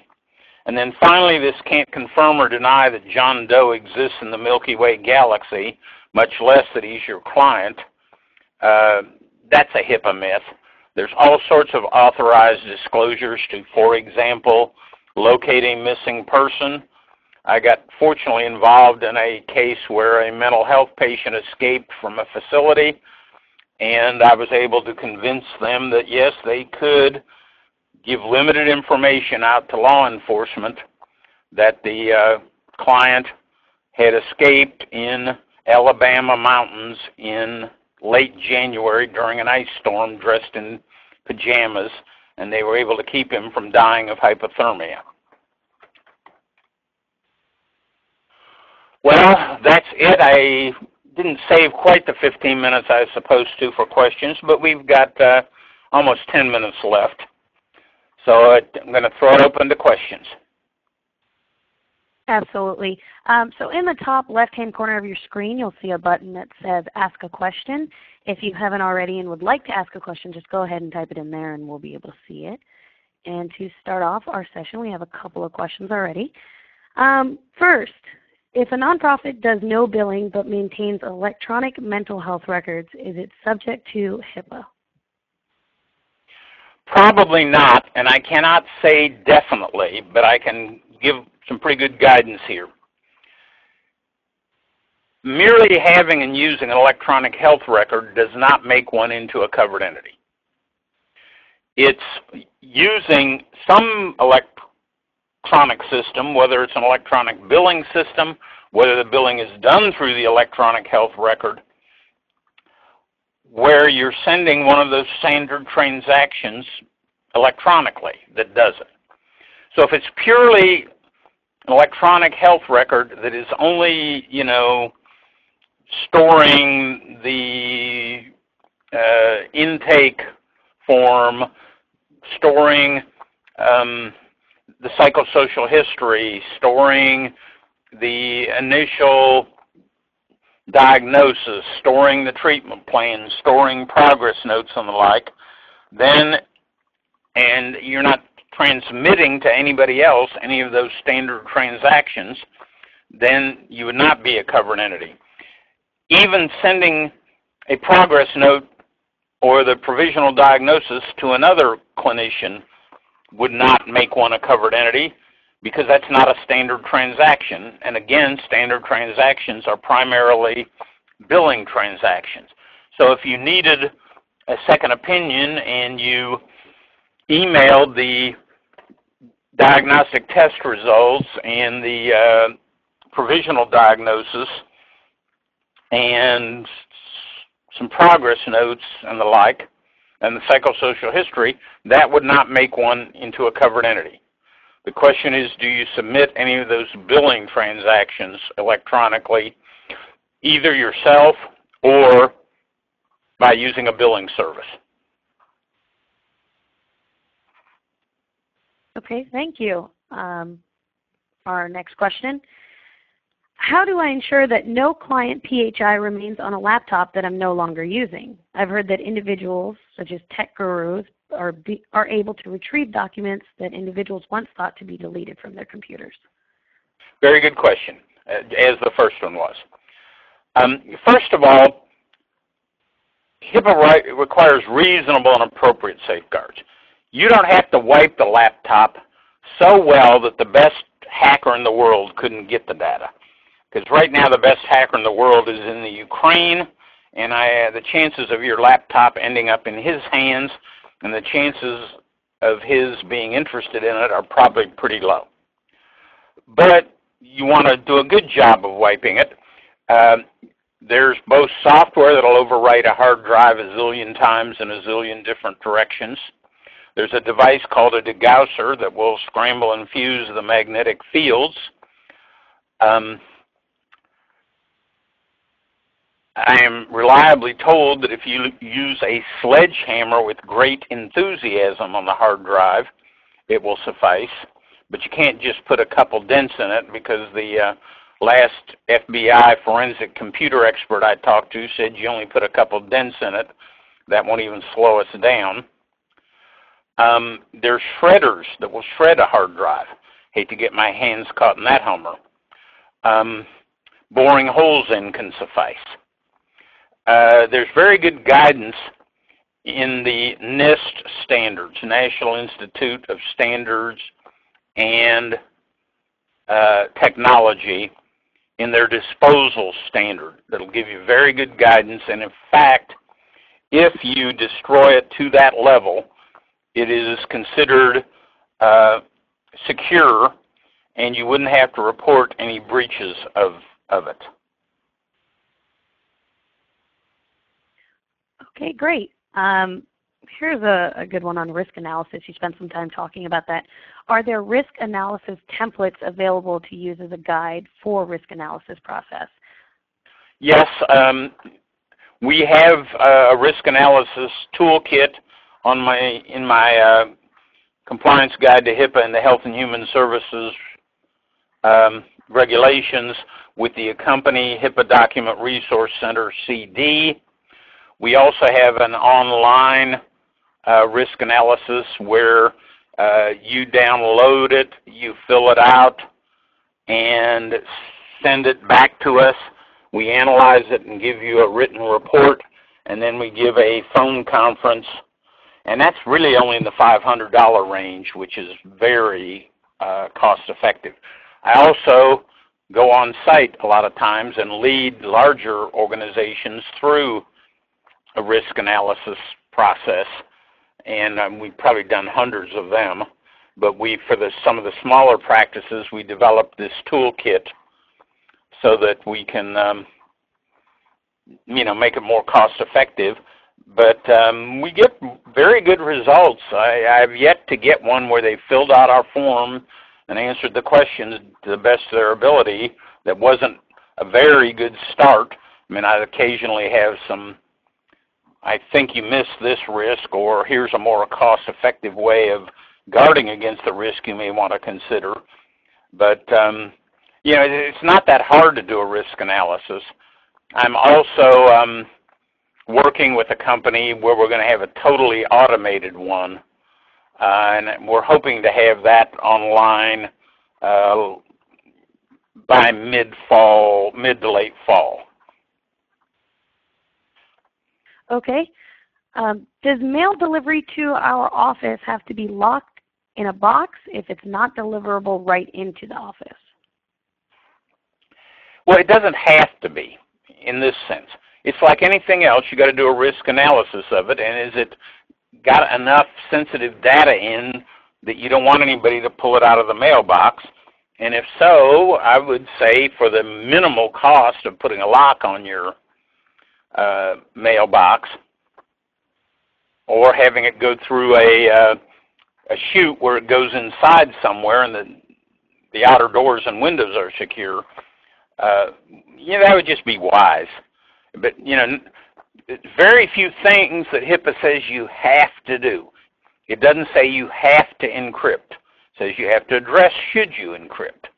And then finally, this can't confirm or deny that John Doe exists in the Milky Way galaxy, much less that he's your client. That's a HIPAA myth. There's all sorts of authorized disclosures to, for example, locate a missing person. I got fortunately involved in a case where a mental health patient escaped from a facility, and I was able to convince them that, yes, they could give limited information out to law enforcement that the client had escaped in Alabama mountains in late January during an ice storm dressed in pajamas, and they were able to keep him from dying of hypothermia. Well, that's it. I didn't save quite the 15 minutes I was supposed to for questions, but we've got almost 10 minutes left. So I'm going to throw it open to questions. Absolutely. So in the top left-hand corner of your screen, you'll see a button that says Ask a Question. If you haven't already and would like to ask a question, just go ahead and type it in there and we'll be able to see it. And to start off our session, we have a couple of questions already. First, if a nonprofit does no billing but maintains electronic mental health records, is it subject to HIPAA? Probably not, and I cannot say definitely, but I can give some pretty good guidance here. Merely having and using an electronic health record does not make one into a covered entity. It's using some electronic system, whether it's an electronic billing system, whether the billing is done through the electronic health record, where you're sending one of those standard transactions electronically that does it. So if it's purely an electronic health record that is only, storing the intake form, storing the psychosocial history, storing the initial diagnosis, storing the treatment plan, storing progress notes and the like, then, and you're not transmitting to anybody else any of those standard transactions, then you would not be a covered entity. Even sending a progress note or the provisional diagnosis to another clinician would not make one a covered entity, because that's not a standard transaction. And again, standard transactions are primarily billing transactions. So if you needed a second opinion and you emailed the diagnostic test results and the provisional diagnosis and some progress notes and the like, and the psychosocial history, that would not make one into a covered entity. The question is, do you submit any of those billing transactions electronically, either yourself or by using a billing service? Okay, thank you. Our next question. How do I ensure that no client PHI remains on a laptop that I'm no longer using? I've heard that individuals, such as tech gurus, are able to retrieve documents that individuals once thought to be deleted from their computers. Very good question, as the first one was. First of all, HIPAA requires reasonable and appropriate safeguards. You don't have to wipe the laptop so well that the best hacker in the world couldn't get the data. Because right now the best hacker in the world is in the Ukraine, and the chances of your laptop ending up in his hands and the chances of his being interested in it are probably pretty low. But you want to do a good job of wiping it. There's both software that will overwrite a hard drive a zillion times in a zillion different directions. There's a device called a degausser that will scramble and fuse the magnetic fields. I am reliably told that if you use a sledgehammer with great enthusiasm on the hard drive, it will suffice. But you can't just put a couple dents in it, because the last FBI forensic computer expert I talked to said you only put a couple dents in it. That won't even slow us down. There's shredders that will shred a hard drive. Hate to get my hands caught in that hummer. Boring holes in can suffice. There's very good guidance in the NIST standards, National Institute of Standards and Technology, in their disposal standard that'll give you very good guidance. And in fact, if you destroy it to that level, it is considered secure, and you wouldn't have to report any breaches of it. Okay, great. Here's a good one on risk analysis. You spent some time talking about that. Are there risk analysis templates available to use as a guide for risk analysis process? Yes, we have a risk analysis toolkit in my compliance guide to HIPAA and the Health and Human Services Regulations with the accompanying HIPAA Document Resource Center CD. We also have an online risk analysis where you download it, you fill it out, and send it back to us. We analyze it and give you a written report, and then we give a phone conference. And that's really only in the $500 range, which is very cost effective. I also go on site a lot of times and lead larger organizations through a risk analysis process, and we've probably done hundreds of them. But for some of the smaller practices, we developed this toolkit so that we can, make it more cost effective. But we get very good results. I've yet to get one where they filled out our form and answered the questions to the best of their ability that wasn't a very good start. I mean, I occasionally have some, I think you missed this risk, or here's a more cost-effective way of guarding against the risk you may want to consider. But, it's not that hard to do a risk analysis. I'm also working with a company where we're going to have a totally automated one, and we're hoping to have that online by mid-fall, mid to late fall. Okay. Does mail delivery to our office have to be locked in a box if it's not deliverable right into the office? Well, it doesn't have to be in this sense. It's like anything else. You got to do a risk analysis of it, and is it got enough sensitive data in that you don't want anybody to pull it out of the mailbox? And if so, I would say for the minimal cost of putting a lock on your mailbox, or having it go through a chute where it goes inside somewhere and the outer doors and windows are secure, that would just be wise. But, very few things that HIPAA says you have to do. It doesn't say you have to encrypt. It says you have to address should you encrypt.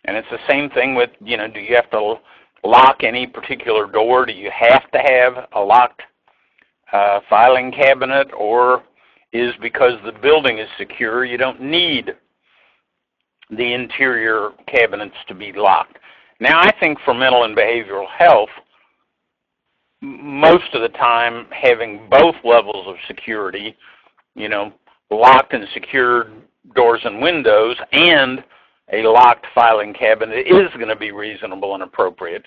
And it's the same thing with, do you have to lock any particular door? Do you have to have a locked filing cabinet, or is because the building is secure, you don't need the interior cabinets to be locked? Now, I think for mental and behavioral health, most of the time having both levels of security, locked and secured doors and windows and a locked filing cabinet is going to be reasonable and appropriate.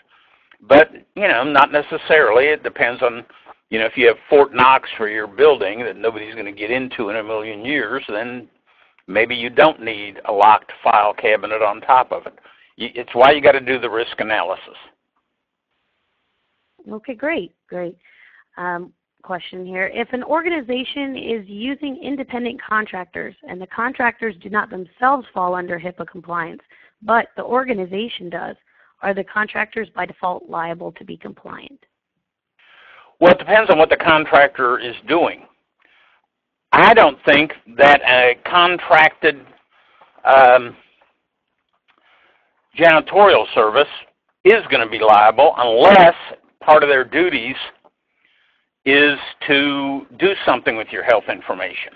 But, not necessarily. It depends on, if you have Fort Knox for your building that nobody's going to get into in a million years, then maybe you don't need a locked file cabinet on top of it. It's why you got to do the risk analysis. Okay, great. Question here. If an organization is using independent contractors and the contractors do not themselves fall under HIPAA compliance, but the organization does, are the contractors by default liable to be compliant? Well, it depends on what the contractor is doing. I don't think that a contracted janitorial service is going to be liable unless part of their duties is to do something with your health information,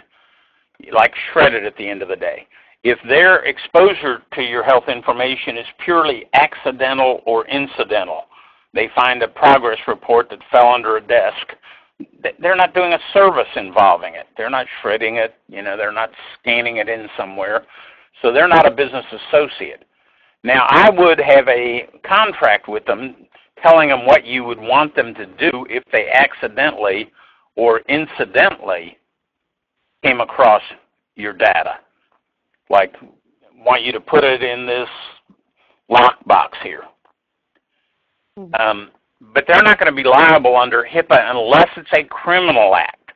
like shred it at the end of the day. If their exposure to your health information is purely accidental or incidental, they find a progress report that fell under a desk, they're not doing a service involving it. They're not shredding it, they're not scanning it in somewhere, so they're not a business associate. Now, I would have a contract with them telling them what you would want them to do if they accidentally or incidentally came across your data. Like, want you to put it in this lockbox here. But they're not going to be liable under HIPAA unless it's a criminal act.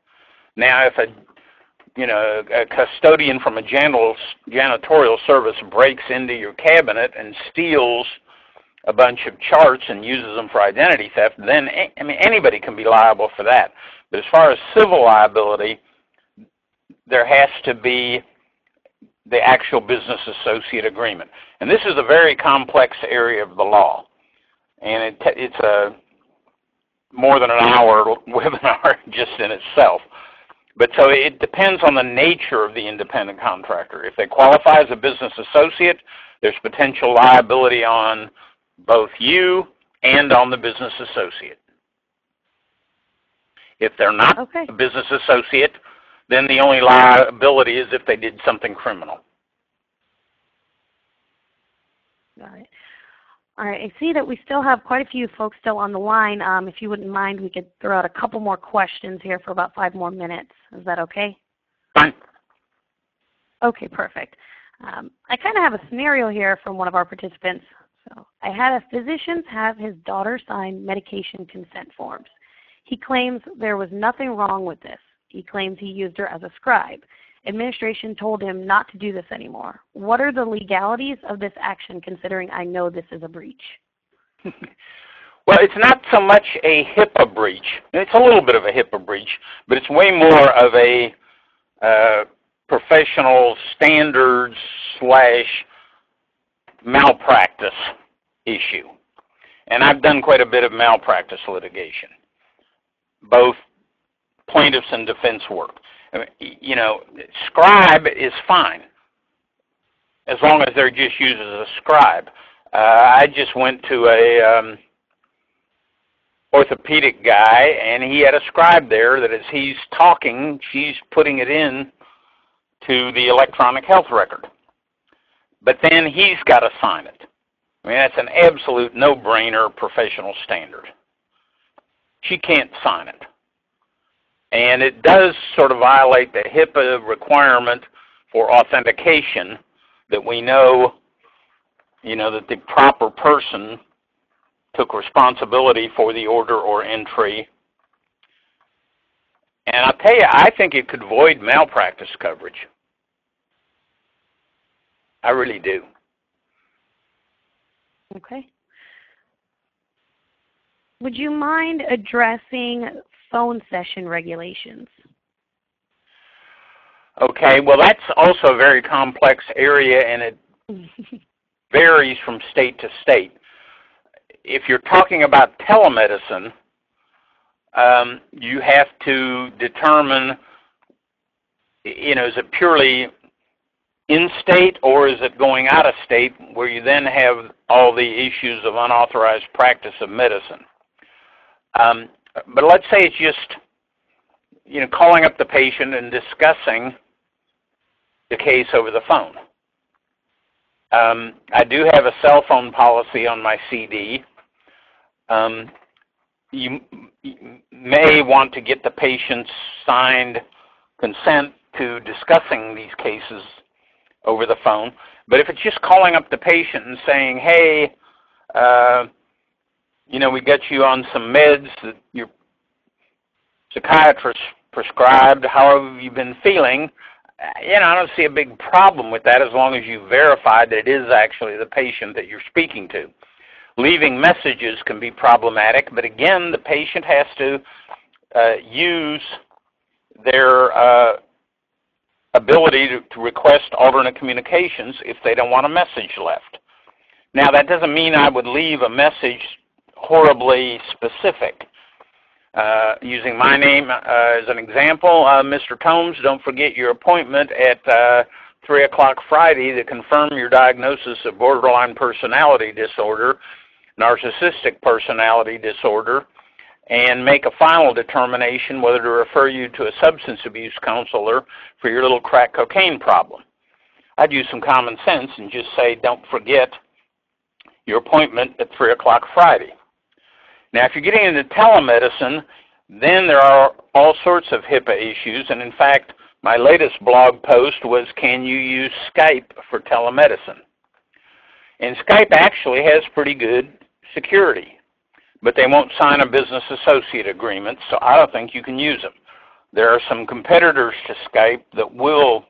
Now, if a custodian from a janitorial service breaks into your cabinet and steals a bunch of charts and uses them for identity theft, then anybody can be liable for that. But as far as civil liability, there has to be the actual business associate agreement. And this is a very complex area of the law. And it's a more than an hour webinar just in itself. But so it depends on the nature of the independent contractor. If they qualify as a business associate, there's potential liability on both you and on the business associate. If they're not a business associate, then the only liability is if they did something criminal. Got it. All right, I see that we still have quite a few folks still on the line. If you wouldn't mind, we could throw out a couple more questions here for about 5 more minutes. Is that okay? Fine. Okay, perfect. I kind of have a scenario here from one of our participants. So I had a physician have his daughter sign medication consent forms. He claims there was nothing wrong with this. He claims he used her as a scribe. Administration told him not to do this anymore. What are the legalities of this action, considering I know this is a breach? Well, it's not so much a HIPAA breach. It's a little bit of a HIPAA breach, but it's way more of a professional standards / malpractice issue. And I've done quite a bit of malpractice litigation, both plaintiffs and defense work. I mean, you know, scribe is fine as long as they're just used as a scribe. I just went to a orthopedic guy, and he had a scribe there that as he's talking, she's putting it in to the electronic health record. But then he's got to sign it. I mean, that's an absolute no-brainer professional standard. She can't sign it. And it does sort of violate the HIPAA requirement for authentication that we know, you know, that the proper person took responsibility for the order or entry. And I'll tell you, I think it could void malpractice coverage. I really do. Okay. Would you mind addressing phone session regulations? Okay, well, that's also a very complex area, and it varies from state to state. If you're talking about telemedicine, you have to determine, you know, is it purely in-state or is it going out of state, where you then have all the issues of unauthorized practice of medicine. But let's say it's just, you know, calling up the patient and discussing the case over the phone. I do have a cell phone policy on my CD. You may want to get the patient's signed consent to discussing these cases over the phone. But if it's just calling up the patient and saying, hey, you know, we got you on some meds that your psychiatrist prescribed, how have you been feeling? You know, I don't see a big problem with that as long as you verify that it is actually the patient that you're speaking to. Leaving messages can be problematic, but again, the patient has to use their ability to request alternate communications if they don't want a message left. Now, that doesn't mean I would leave a message horribly specific. Using my name as an example, Mr. Tomes, don't forget your appointment at 3 o'clock Friday to confirm your diagnosis of borderline personality disorder, narcissistic personality disorder, and make a final determination whether to refer you to a substance abuse counselor for your little crack cocaine problem. I'd use some common sense and just say, don't forget your appointment at 3 o'clock Friday. Now, if you're getting into telemedicine, then there are all sorts of HIPAA issues, and in fact, my latest blog post was, can you use Skype for telemedicine? And Skype actually has pretty good security, but they won't sign a business associate agreement, so I don't think you can use them. There are some competitors to Skype that will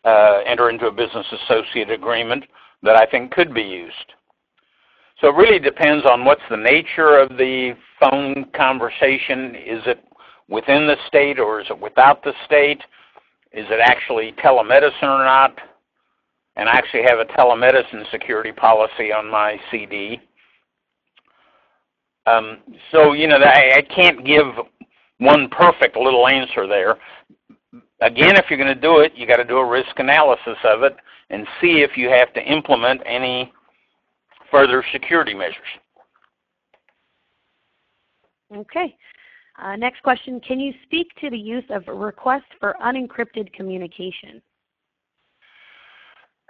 enter into a business associate agreement that I think could be used. So it really depends on what's the nature of the phone conversation. Is it within the state or is it without the state? Is it actually telemedicine or not? And I actually have a telemedicine security policy on my CD. So, you know, I can't give one perfect little answer there. Again, if you're going to do it, you got to do a risk analysis of it and see if you have to implement any further security measures. Okay. Next question, can you speak to the use of request for unencrypted communication?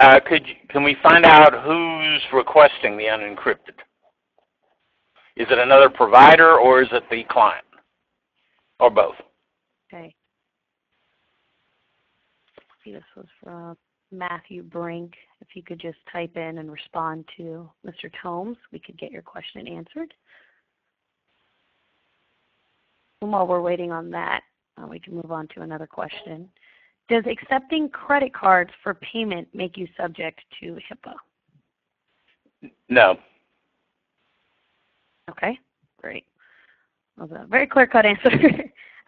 Can we find out who's requesting the unencrypted? Is it another provider or is it the client? Or both? Okay. See, this was from Matthew Brink. If you could just type in and respond to Mr. Tomes, we could get your question answered. And while we're waiting on that, we can move on to another question. Does accepting credit cards for payment make you subject to HIPAA? No. Okay, great. That was a very clear-cut answer.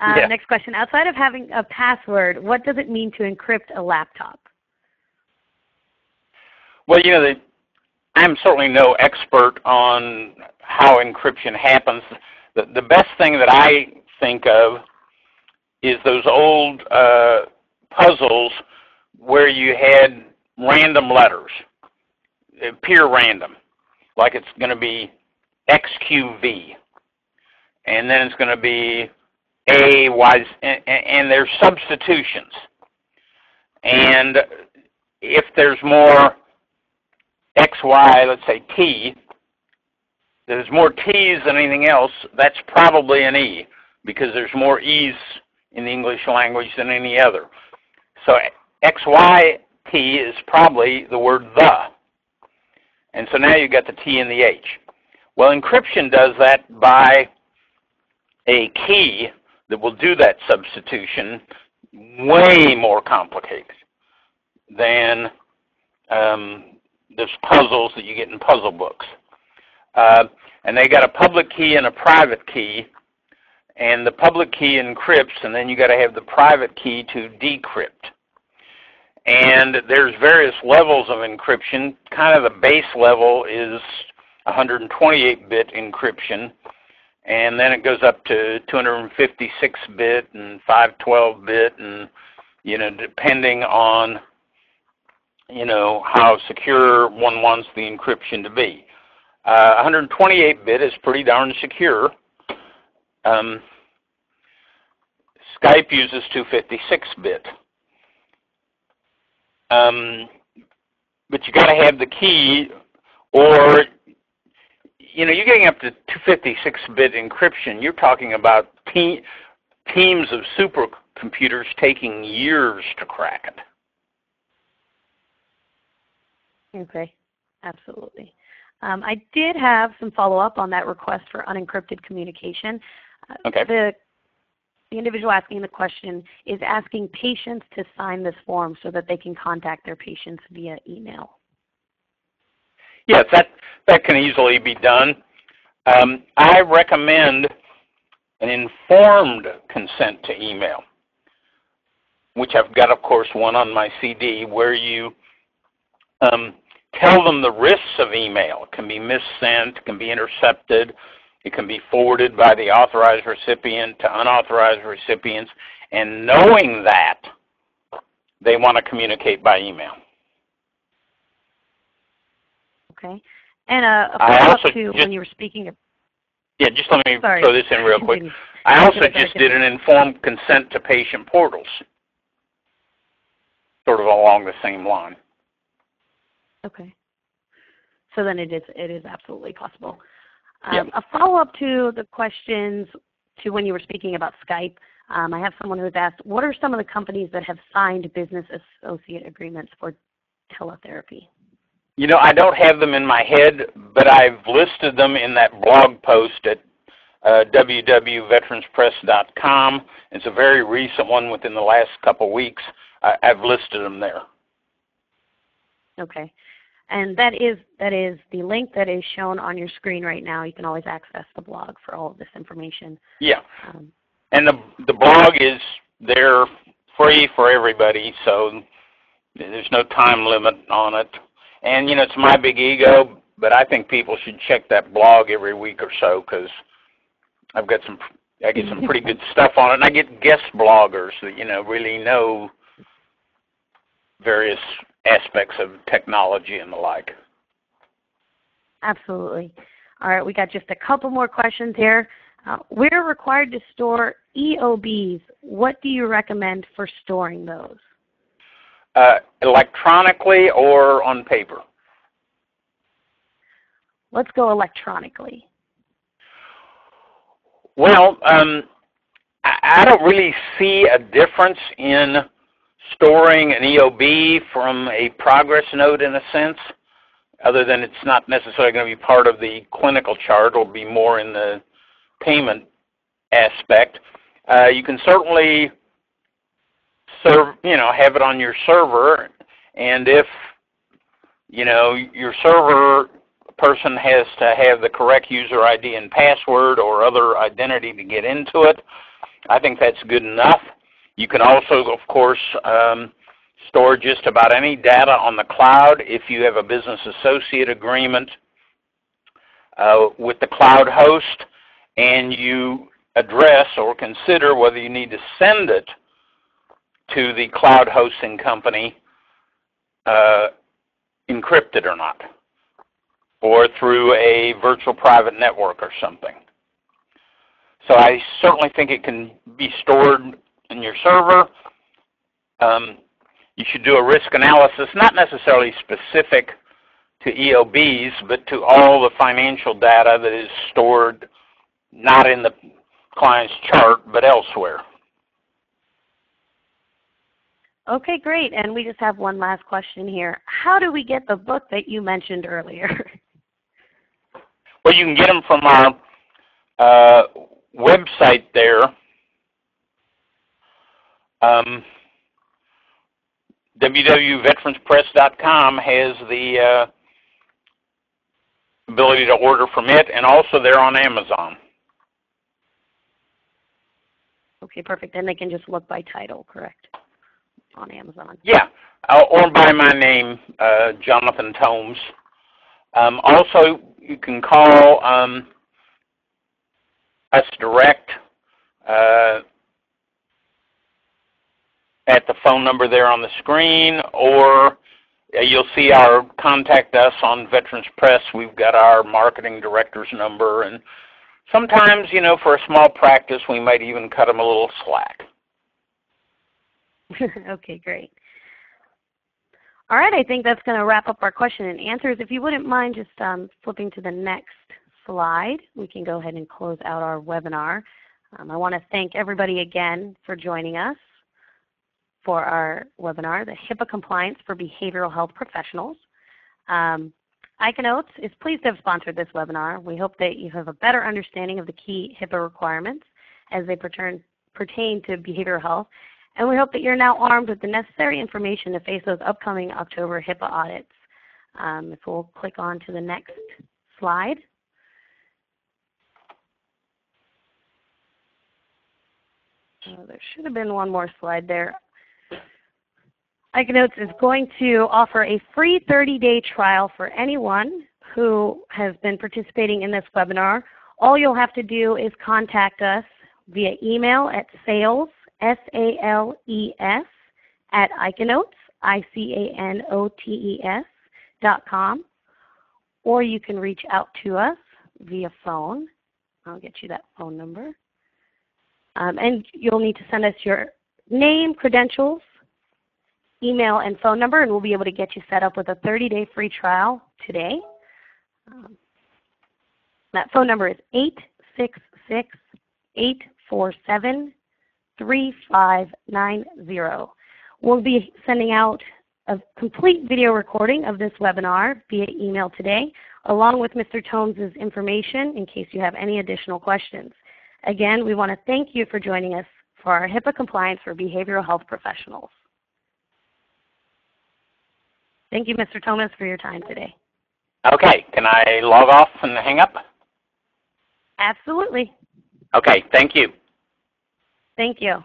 Yeah. Next question. Outside of having a password, what does it mean to encrypt a laptop? Well, you know, I'm certainly no expert on how encryption happens. The best thing that I think of is those old puzzles where you had random letters, pure random, like it's going to be XQV, and then it's going to be A, Y, and there's substitutions. And if there's more XY, let's say T, there's more T's than anything else, that's probably an E, because there's more E's in the English language than any other. So XYT is probably the word the. And so now you've got the T and the H. Well, encryption does that by a key that will do that substitution, way more complicated than those puzzles that you get in puzzle books. And they got a public key and a private key, and the public key encrypts, and then you got to have the private key to decrypt. And there's various levels of encryption. Kind of the base level is 128-bit encryption, and then it goes up to 256-bit and 512-bit, and depending on how secure one wants the encryption to be. 128-bit is pretty darn secure. Skype uses 256-bit. But you got to have the key, or you're getting up to 256-bit encryption. You're talking about teams of supercomputers taking years to crack it. Okay, absolutely. I did have some follow-up on that request for unencrypted communication. Okay. The individual asking the question is asking patients to sign this form so that they can contact their patients via email. Yes, that can easily be done. I recommend an informed consent to email, which I've got, of course, one on my CD, where you tell them the risks of email. It can be missent, it can be intercepted, it can be forwarded by the authorized recipient to unauthorized recipients, and knowing that, they want to communicate by email. Okay. And a follow-up to when you were speaking of... Yeah, just let me throw this in real quick. I also just did an informed consent to patient portals, sort of along the same line. Okay. So then it is absolutely possible. Yep. A follow-up to the questions to when you were speaking about Skype, I have someone who has asked, what are some of the companies that have signed business associate agreements for teletherapy? I don't have them in my head, but I've listed them in that blog post at www.veteranspress.com. It's a very recent one within the last couple of weeks. I've listed them there. Okay. And that is the link that is shown on your screen right now. You can always access the blog for all of this information. Yeah. And the blog is there free for everybody, so there's no time limit on it. And, it's my big ego, but I think people should check that blog every week or so, because I get some pretty good stuff on it. And I get guest bloggers that, really know various aspects of technology and the like. Absolutely. All right, we got just a couple more questions here. We're required to store EOBs. What do you recommend for storing those? Electronically or on paper? Let's go electronically. Well, I don't really see a difference in storing an EOB from a progress note in a sense, other than it's not necessarily going to be part of the clinical chart. It'll be more in the payment aspect. You can certainly have it on your server, and if your server person has to have the correct user ID and password or other identity to get into it, I think that's good enough. You can also, of course, store just about any data on the cloud if you have a business associate agreement with the cloud host, and you address or consider whether you need to send it to the cloud hosting company encrypted or not, or through a virtual private network or something. So I certainly think it can be stored in your server. You should do a risk analysis, not necessarily specific to EOBs, but to all the financial data that is stored not in the client's chart, but elsewhere. Okay, great. And we just have one last question here. How do we get the book that you mentioned earlier? Well, you can get them from our website there. www.veteranspress.com has the ability to order from it, and also they're on Amazon. Okay, perfect. And they can just look by title, correct? On Amazon. Yeah, or by my name, Jonathan Tomes. Also, you can call us direct at the phone number there on the screen, or you'll see our contact us on Veterans Press. We've got our marketing director's number, and sometimes, you know, for a small practice, we might even cut them a little slack. Okay, great. All right, I think that's going to wrap up our question and answers. If you wouldn't mind just flipping to the next slide, we can go ahead and close out our webinar. I want to thank everybody again for joining us for our webinar, the HIPAA Compliance for Behavioral Health Professionals. ICANOTES is pleased to have sponsored this webinar. We hope that you have a better understanding of the key HIPAA requirements as they pertain to behavioral health. And we hope that you're now armed with the necessary information to face those upcoming October HIPAA audits. If we'll click on to the next slide. There should have been one more slide there. ICANOTES is going to offer a free 30-day trial for anyone who has been participating in this webinar. All you'll have to do is contact us via email at sales, S-A-L-E-S, at ICANOTES, ICANOTES.com, or you can reach out to us via phone. I'll get you that phone number. And you'll need to send us your name, credentials, email, and phone number, and we'll be able to get you set up with a 30-day free trial today. That phone number is 866-847-3590. We'll be sending out a complete video recording of this webinar via email today, along with Mr. Tomes' information in case you have any additional questions. Again, we want to thank you for joining us for our HIPAA Compliance for Behavioral Health Professionals. Thank you, Mr. Tomes, for your time today. Okay, can I log off and hang up? Absolutely. Okay, thank you. Thank you.